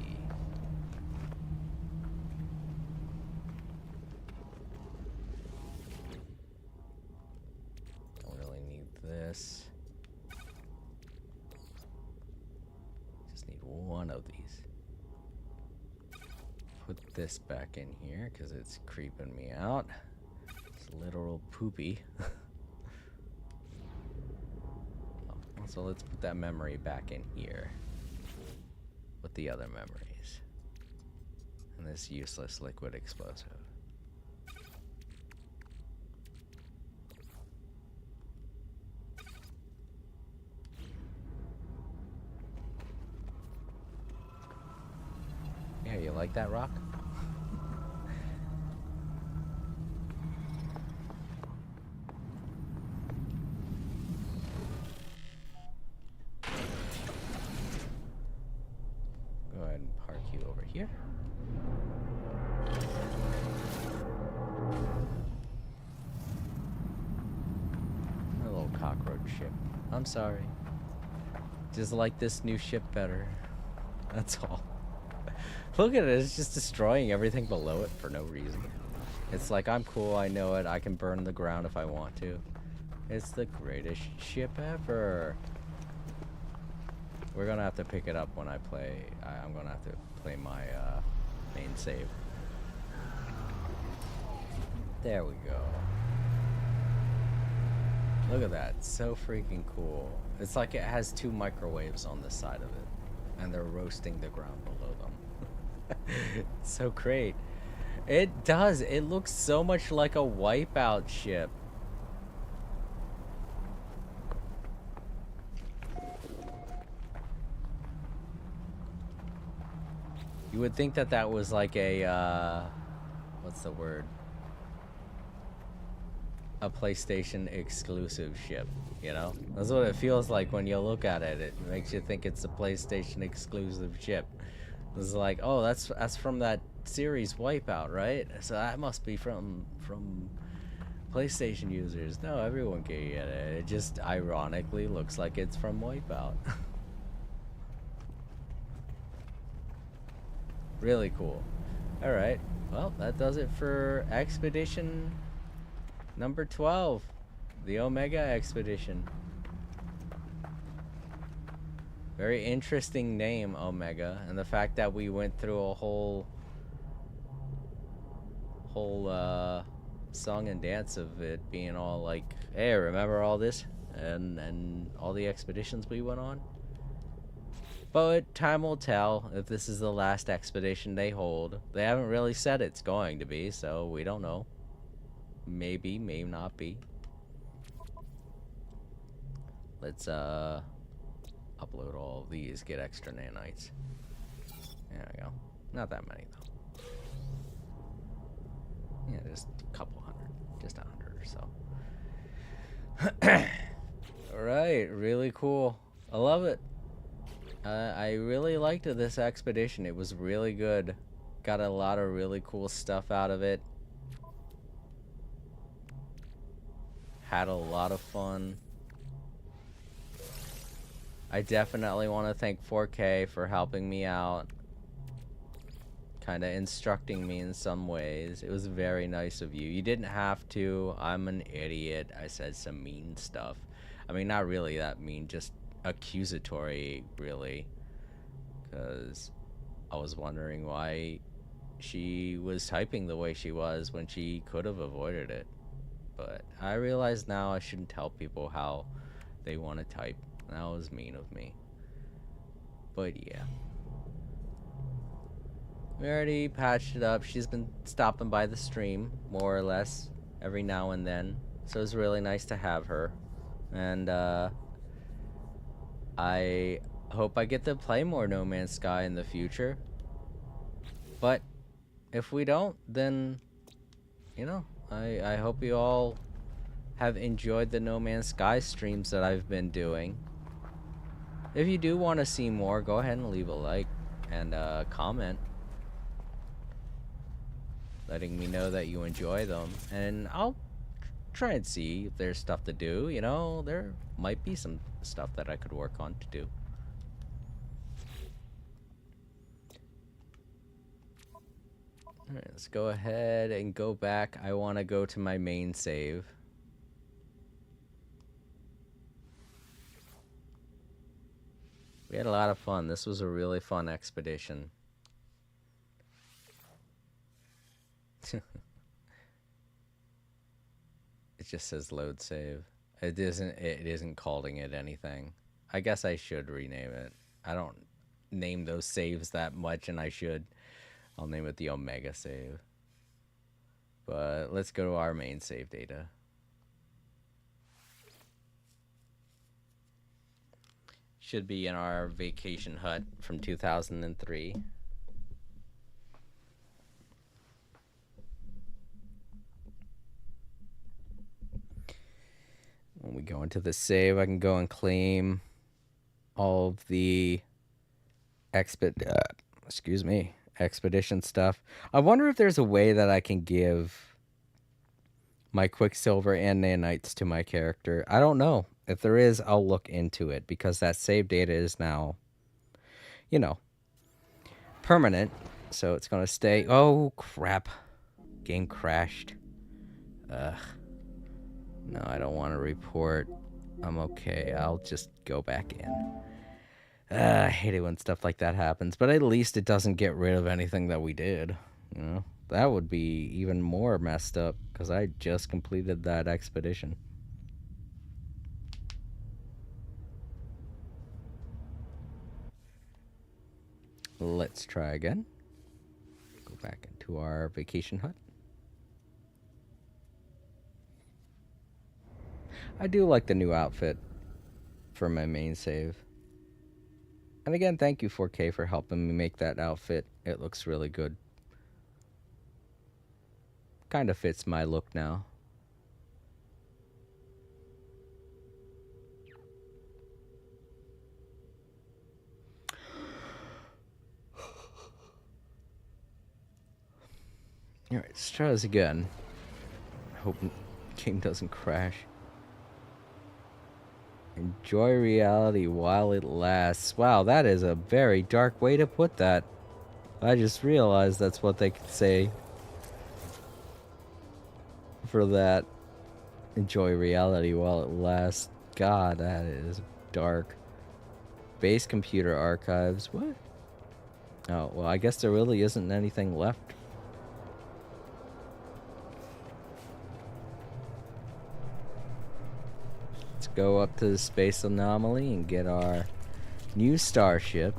Don't really need this. Just need one of these. Put this back in here because it's creeping me out. It's literal poopy. So let's put that memory back in here with the other memories and this useless liquid explosive. Yeah, you like that rock? Go ahead and park you over here. A little cockroach ship. I'm sorry. Just like this new ship better. That's all. Look at it, it's just destroying everything below it for no reason. It's like, I'm cool, I know it, I can burn the ground if I want to. It's the greatest ship ever. We're gonna have to pick it up when I play. I'm gonna have to play my main save. There we go. Look at that, so freaking cool. It's like it has two microwaves on the side of it, and they're roasting the ground below them. So great. It does. It looks so much like a Wipeout ship. You would think that that was like a, what's the word? A PlayStation exclusive ship, you know? That's what it feels like when you look at it. It makes you think it's a PlayStation exclusive ship. It's like, oh, that's from that series Wipeout, right? So that must be from PlayStation users. No, everyone can get it. It just ironically looks like it's from Wipeout. Really cool. All right. Well, that does it for expedition number 12, the Omega expedition. Very interesting name, Omega, and the fact that we went through a whole song and dance of it being all like, hey, remember all this and all the expeditions we went on? But time will tell if this is the last expedition they hold. They haven't really said it's going to be, so we don't know. Maybe, may not be. Let's upload all of these, get extra nanites. There we go. Not that many though. Yeah, just a couple hundred. Just 100 or so. Alright, really cool. I love it. I really liked this expedition. It was really good. Got a lot of really cool stuff out of it. Had a lot of fun. I definitely want to thank 4K for helping me out. Kind of instructing me in some ways. It was very nice of you. You didn't have to. I'm an idiot. I said some mean stuff. I mean, not really that mean, just accusatory, really. Because I was wondering why she was typing the way she was when she could have avoided it. But I realize now I shouldn't tell people how they want to type. That was mean of me. But yeah. We already patched it up. She's been stopping by the stream, more or less, every now and then. So it's really nice to have her. And I hope I get to play more No Man's Sky in the future. But if we don't, then, you know, I hope you all have enjoyed the No Man's Sky streams that I've been doing. If you do want to see more, go ahead and leave a like and comment, letting me know that you enjoy them. And I'll try and see if there's stuff to do. You know, there might be some stuff that I could work on to do. Alright, let's go ahead and go back. I want to go to my main save. We had a lot of fun. This was a really fun expedition. It just says load save. It isn't calling it anything. I guess I should rename it. I don't name those saves that much, and I should. I'll name it the Omega save. But let's go to our main save data. Should be in our vacation hut from 2003. When we go into the save, I can go and claim all of the expedition stuff. I wonder if there's a way that I can give my Quicksilver and nanites to my character. I don't know. If there is, I'll look into it, because that save data is now, you know, permanent. So it's going to stay. Oh, crap. Game crashed. Ugh. No, I don't want to report. I'm okay. I'll just go back in. I hate it when stuff like that happens, but at least it doesn't get rid of anything that we did. You know, that would be even more messed up, because I just completed that expedition. Let's try again. Go back into our vacation hut. I do like the new outfit for my main save. And again, thank you 4K for helping me make that outfit. It looks really good. Kind of fits my look now. Alright, let's try this again. Hope the game doesn't crash. Enjoy reality while it lasts. Wow, that is a very dark way to put that. I just realized that's what they could say for that. Enjoy reality while it lasts. God, that is dark. Base computer archives. What? Oh, well, I guess there really isn't anything left. Let's go up to the space anomaly and get our new starship.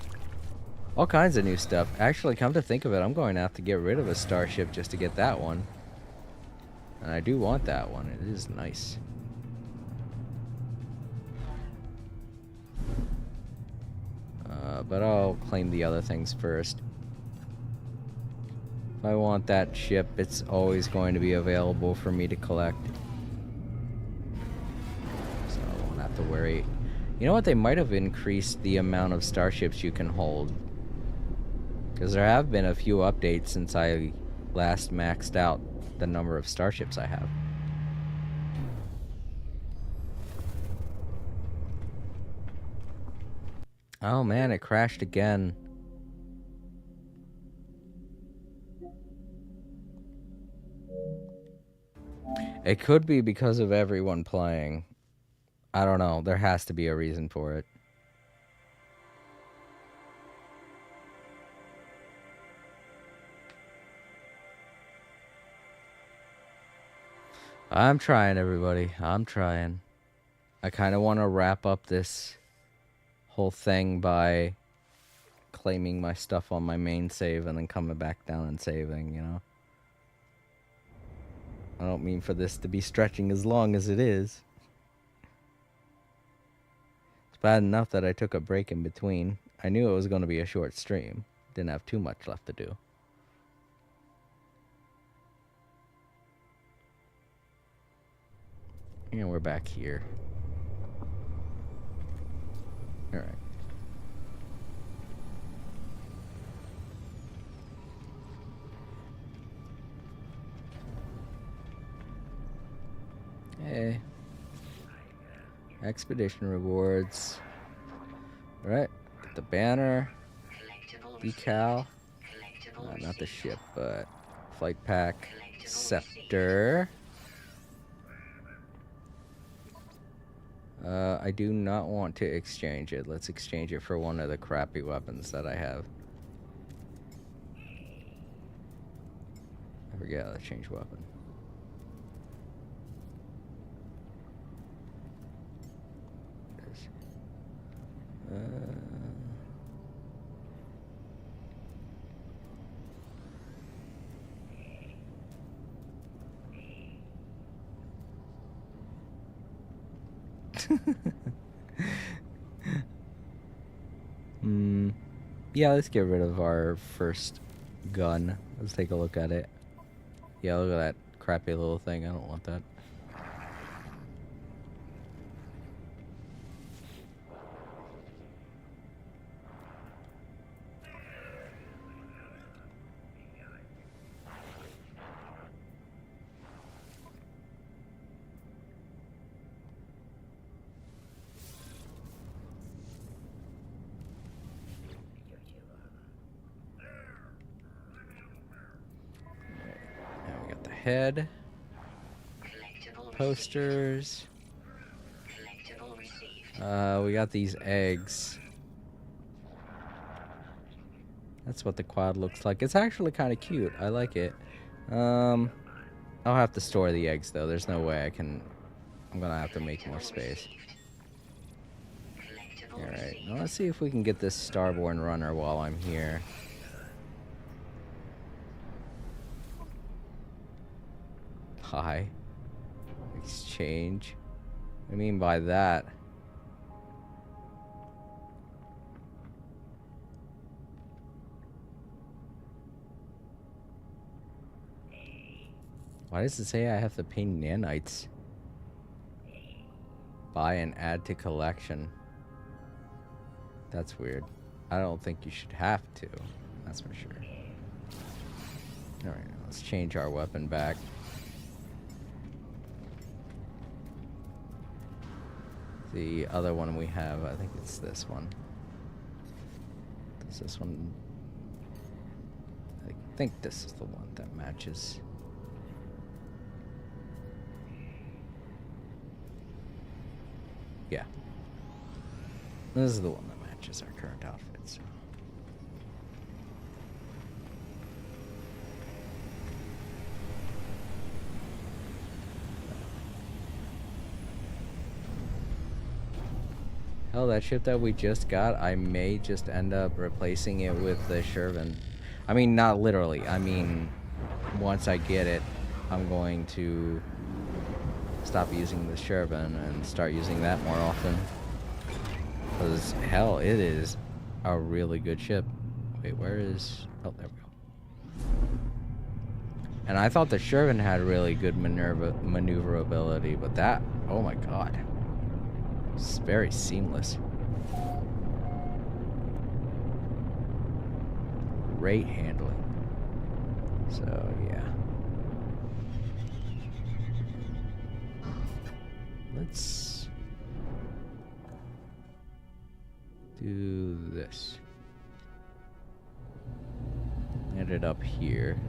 All kinds of new stuff. Actually, come to think of it, I'm going to have to get rid of a starship just to get that one. And I do want that one. It is nice. But I'll claim the other things first. If I want that ship, it's always going to be available for me to collect. So I won't have to worry. You know what? They might have increased the amount of starships you can hold. Because there have been a few updates since I last maxed out the number of starships I have. Oh man, it crashed again. It could be because of everyone playing. I don't know. There has to be a reason for it. I'm trying, everybody. I'm trying. I kind of want to wrap up this whole thing by claiming my stuff on my main save and then coming back down and saving, you know? I don't mean for this to be stretching as long as it is. It's bad enough that I took a break in between. I knew it was going to be a short stream. Didn't have too much left to do. And we're back here. Alright. Hey. Expedition rewards. Alright. Get the banner. Decal. Not the ship, but flight pack. Scepter. I do not want to exchange it. Let's exchange it for one of the crappy weapons that I have. I forget how to change weapon. Yeah, let's get rid of our first gun. Let's take a look at it. Yeah, look at that crappy little thing. I don't want that. Head. Posters. We got these eggs. That's what the quad looks like. It's actually kind of cute. I like it. I'll have to store the eggs though. There's no way I can. I'm gonna have to make more space. Alright, now let's see if we can get this Starborn runner while I'm here. Hi. Exchange. What do you mean by that? Why does it say I have to pay nanites? Buy and add to collection. That's weird. I don't think you should have to. That's for sure. Alright, let's change our weapon back. The other one we have, I think it's this one. Does this one... I think this is the one that matches. Yeah. This is the one that matches our current outfits. Hell, that ship that we just got, I may just end up replacing it with the Shervin. I mean, not literally. I mean, once I get it, I'm going to stop using the Shervin and start using that more often. Because, hell, it is a really good ship. Wait, where is... Oh, there we go. And I thought the Shervin had really good maneuverability, but that... Oh my god. It's very seamless. Great handling. So, yeah. Let's do this. End it up here.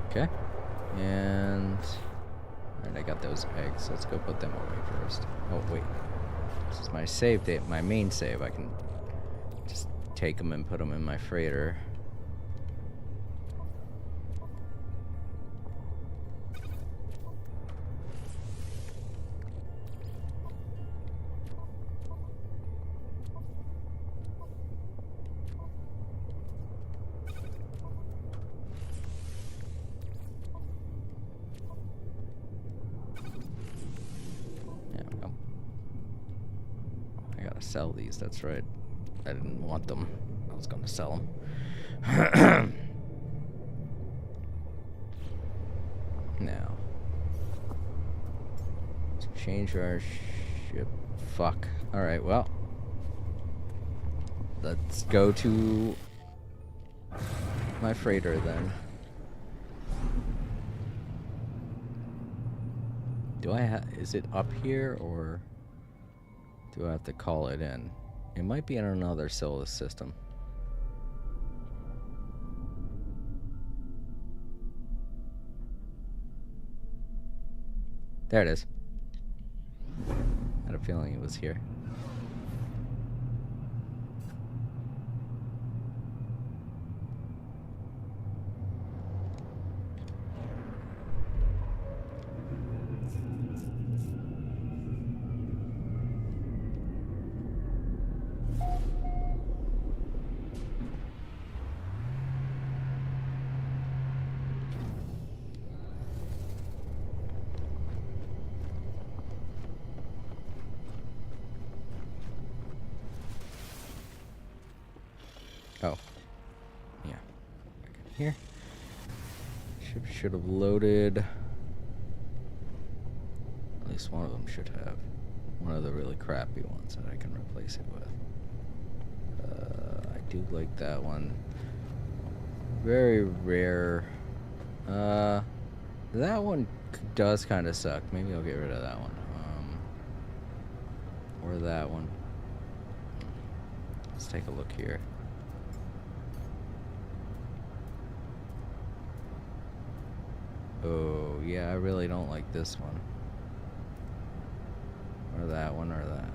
Okay. And alright, I got those eggs. Let's go put them away first. Oh wait. This is my save date, my main save. I can just take them and put them in my freighter. There we go. I gotta sell these, that's right. I didn't want them. I was gonna sell them. Now. Let's change our ship. Fuck. Alright, well. Let's go to my freighter then. Do I have... Is it up here or do I have to call it in? It might be in another solar system. There it is. I had a feeling it was here. Oh. Yeah. Back in here. Ship should have loaded. At least one of them should have. One of the really crappy ones that I can replace it with. I do like that one. Very rare. That one does kind of suck. Maybe I'll get rid of that one. Or that one. Let's take a look here. Oh, yeah, I really don't like this one. Or that one, or that one.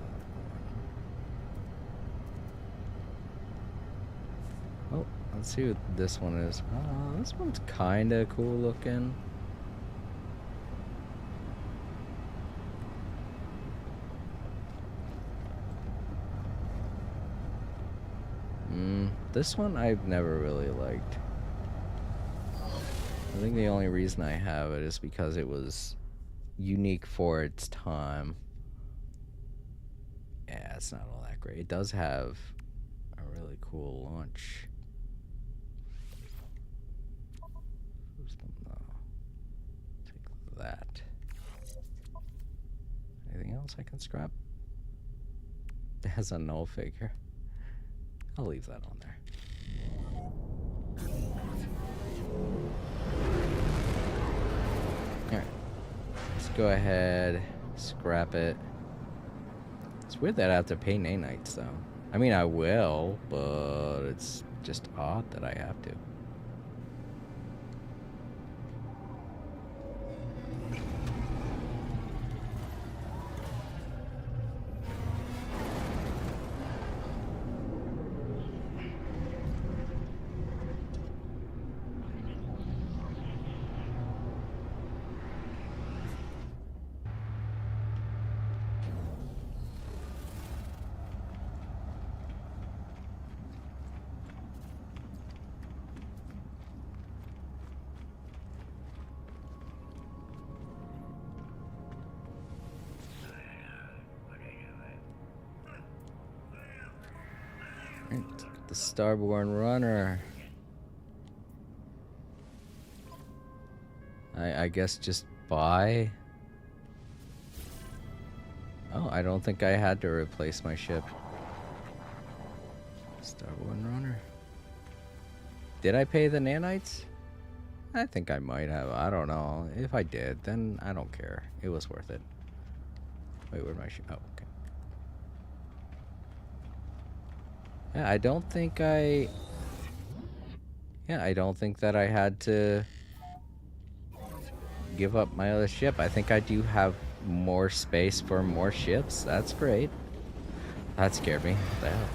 Oh, let's see what this one is. This one's kinda cool looking. This one I've never really liked. I think the only reason I have it is because it was unique for its time. Yeah, it's not all that great. It does have a really cool launch. Take that. Anything else I can scrap? It has a null figure. I'll leave that on there. Alright. Let's go ahead, scrap it. It's weird that I have to pay nanites, though. I mean, I will, but it's just odd that I have to. The Starborn Runner. I guess just buy. Oh, I don't think I had to replace my ship. Starborn Runner. Did I pay the nanites? I think I might have. I don't know. If I did, then I don't care. It was worth it. Wait, where'd my ship? Oh, okay. Yeah, I don't think I... Yeah, I don't think that I had to give up my other ship. I think I do have more space for more ships. That's great. That scared me. What the hell?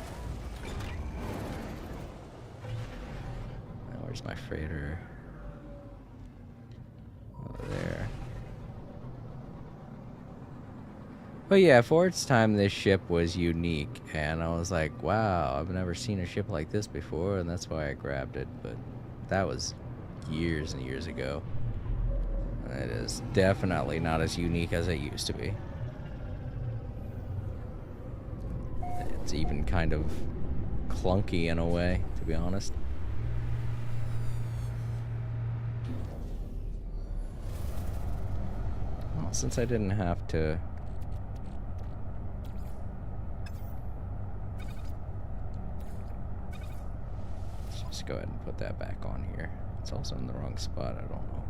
Where's my freighter? Over there. But yeah, for its time, this ship was unique, and I was like, wow, I've never seen a ship like this before, and that's why I grabbed it. But that was years and years ago. It is definitely not as unique as it used to be. It's even kind of clunky in a way, to be honest. Well, since I didn't have to... Let's just go ahead and put that back on here. It's also in the wrong spot, I don't know.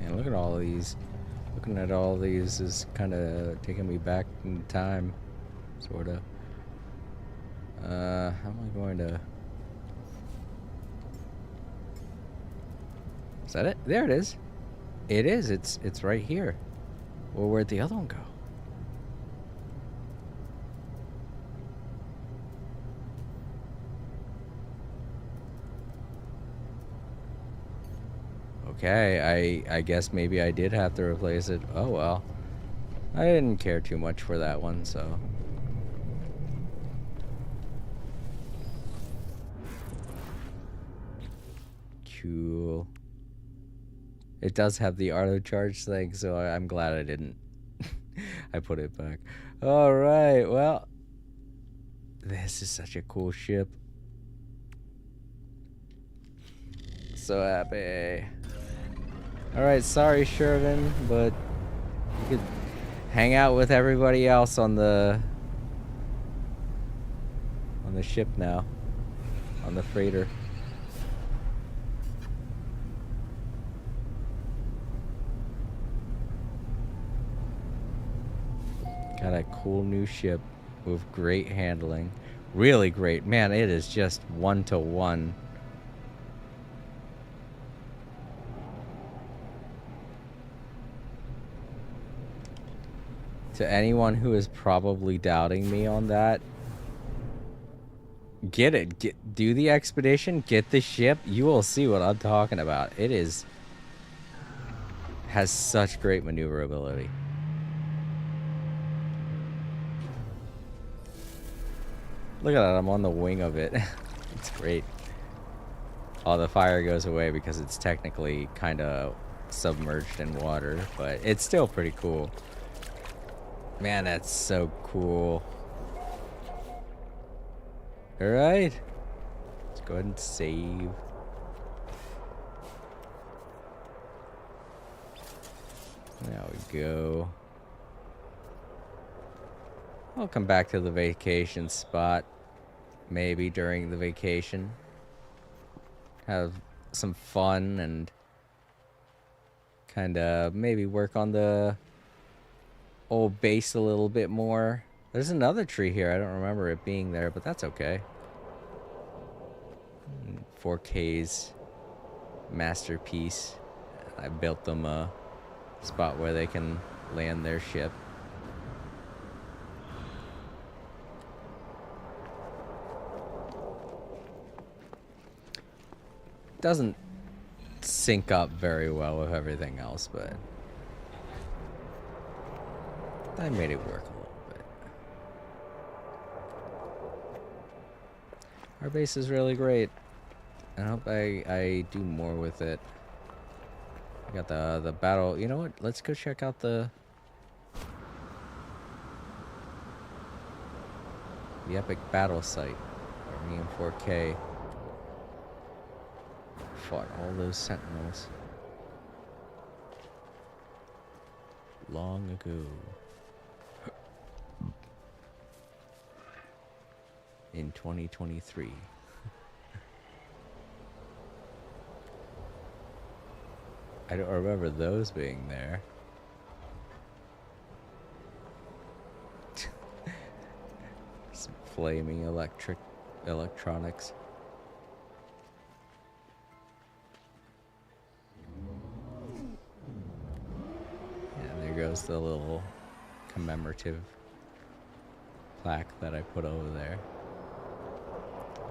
Man, look at all of these. Looking at all these is kind of taking me back in time, sort of. How am I going to... Is that it? There it is. It is. It's right here. Well, where'd the other one go? Okay, I guess maybe I did have to replace it. Oh well. I didn't care too much for that one, so. Cool. It does have the auto charge thing, so I'm glad I didn't. I put it back. Alright, well. This is such a cool ship. So happy. Alright, sorry Shervin, but you could hang out with everybody else on the ship now. On the freighter. Got a cool new ship with great handling. Really great. Man, it is just 1-to-1. To anyone who is probably doubting me on that, get it. Do the expedition, get the ship. You will see what I'm talking about. It has such great maneuverability. Look at that, I'm on the wing of it. It's great. Oh, the fire goes away because it's technically kind of submerged in water, but it's still pretty cool. Man, that's so cool. Alright. Let's go ahead and save. There we go. I'll come back to the vacation spot. Maybe during the vacation. Have some fun and kind of maybe work on the old base a little bit more. There's another tree here. I don't remember it being there, but that's okay. 4K's masterpiece. I built them a spot where they can land their ship. Doesn't sync up very well with everything else, but I made it work a little bit. Our base is really great. I hope I do more with it. I got the battle. You know what? Let's go check out the epic battle site. Me in 4K. Fought all those sentinels long ago. In 2023. I don't remember those being there. Some flaming electronics. shows the little commemorative plaque that I put over there.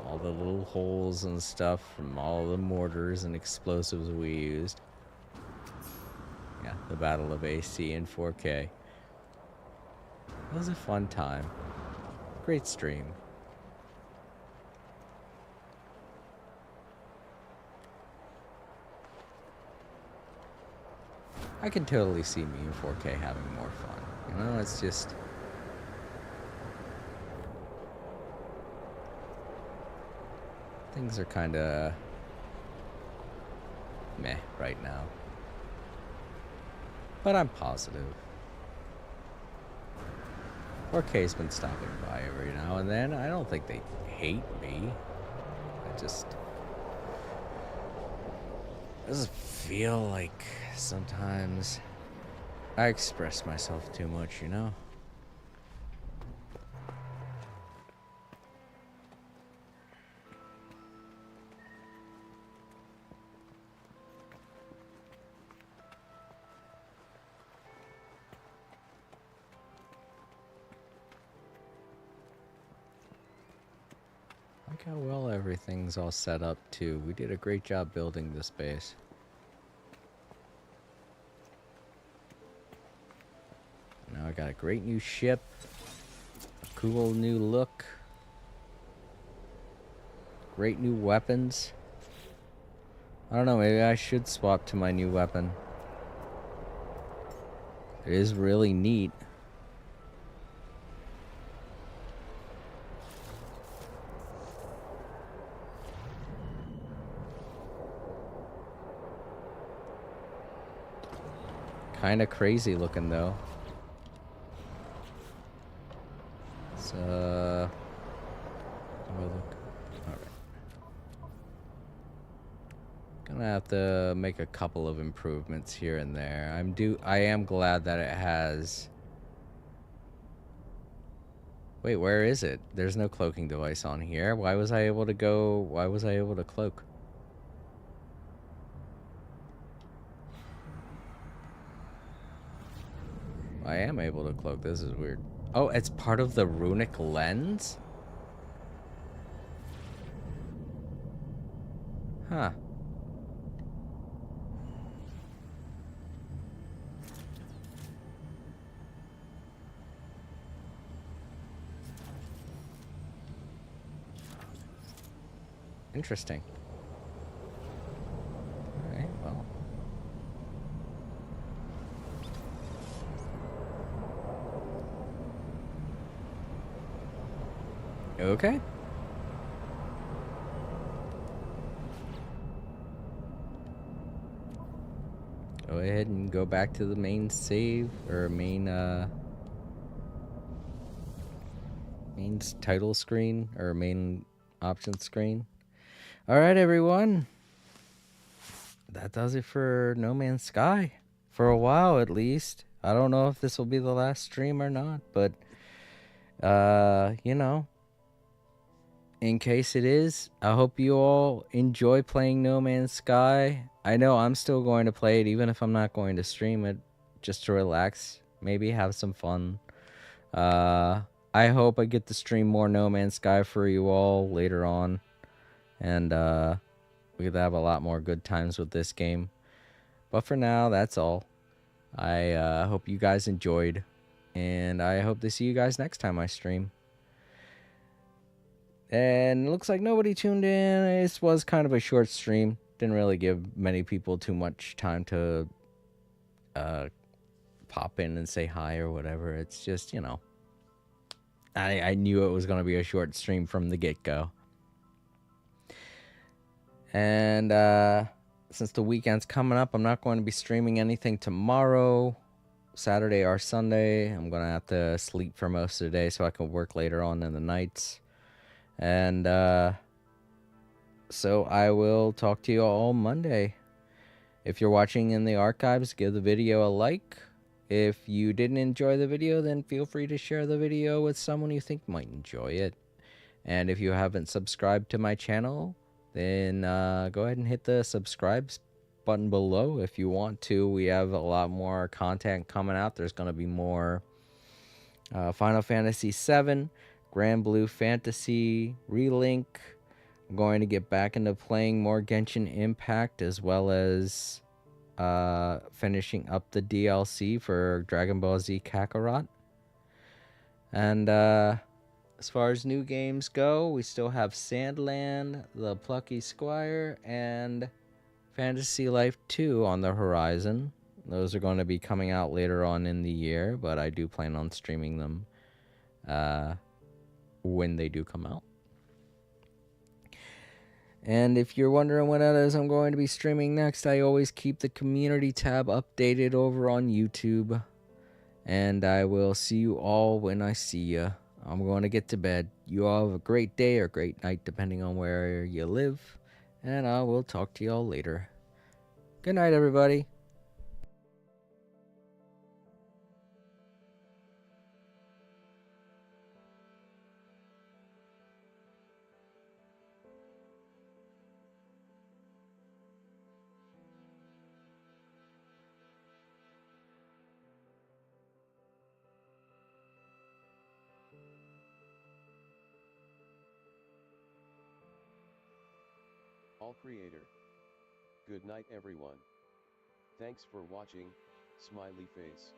All the little holes and stuff from all the mortars and explosives we used. Yeah, the Battle of AC in 4K. It was a fun time. Great stream. I can totally see me in 4K having more fun. You know, it's just... things are kind of meh right now. But I'm positive. 4K's been stopping by every now and then. I don't think they hate me. I just feel like sometimes I express myself too much, you know? Look how well everything's all set up too. We did a great job building this base. Now I got a great new ship, a cool new look, great new weapons. I don't know, maybe I should swap to my new weapon. It is really neat. Kind of crazy looking though. It's oh, look. All right. Gonna have to make a couple of improvements here and there. I am glad that it has. Wait, where is it? There's no cloaking device on here. Why was I able to cloak? I am able to cloak. This is weird. Oh, it's part of the runic lens? Huh. Interesting. Alright, well. Okay. Go ahead and go back to the main save, or main title screen, or main options screen. Alright, everyone. That does it for No Man's Sky. For a while, at least. I don't know if this will be the last stream or not, but, you know, in case it is, I hope you all enjoy playing No Man's Sky. I know I'm still going to play it, even if I'm not going to stream it, just to relax, maybe have some fun. I hope I get to stream more No Man's Sky for you all later on, and we could have a lot more good times with this game. But for now, that's all. I hope you guys enjoyed, and I hope to see you guys next time I stream. And it looks like nobody tuned in. This was kind of a short stream. Didn't really give many people too much time to pop in and say hi or whatever. It's just, you know, I knew it was going to be a short stream from the get-go. And since the weekend's coming up, I'm not going to be streaming anything tomorrow, Saturday or Sunday. I'm going to have to sleep for most of the day so I can work later on in the nights. And so I will talk to you all Monday. If you're watching in the archives, give the video a like. If you didn't enjoy the video, then feel free to share the video with someone you think might enjoy it. And if you haven't subscribed to my channel, then go ahead and hit the subscribe button below if you want to. We have a lot more content coming out. There's going to be more Final Fantasy VII, Grand Blue Fantasy, Relink. I'm going to get back into playing more Genshin Impact, as well as finishing up the DLC for Dragon Ball Z Kakarot. And as far as new games go, we still have Sandland, The Plucky Squire, and Fantasy Life 2 on the horizon. Those are going to be coming out later on in the year, but I do plan on streaming them when they do come out. And if you're wondering what it is I'm going to be streaming next, I always keep the community tab updated over on YouTube. And I will see you all when I see you. I'm going to get to bed. You all have a great day or great night, depending on where you live. And I will talk to you all later. Good night, everybody.
All creator. Good night everyone. Thanks for watching, smiley face.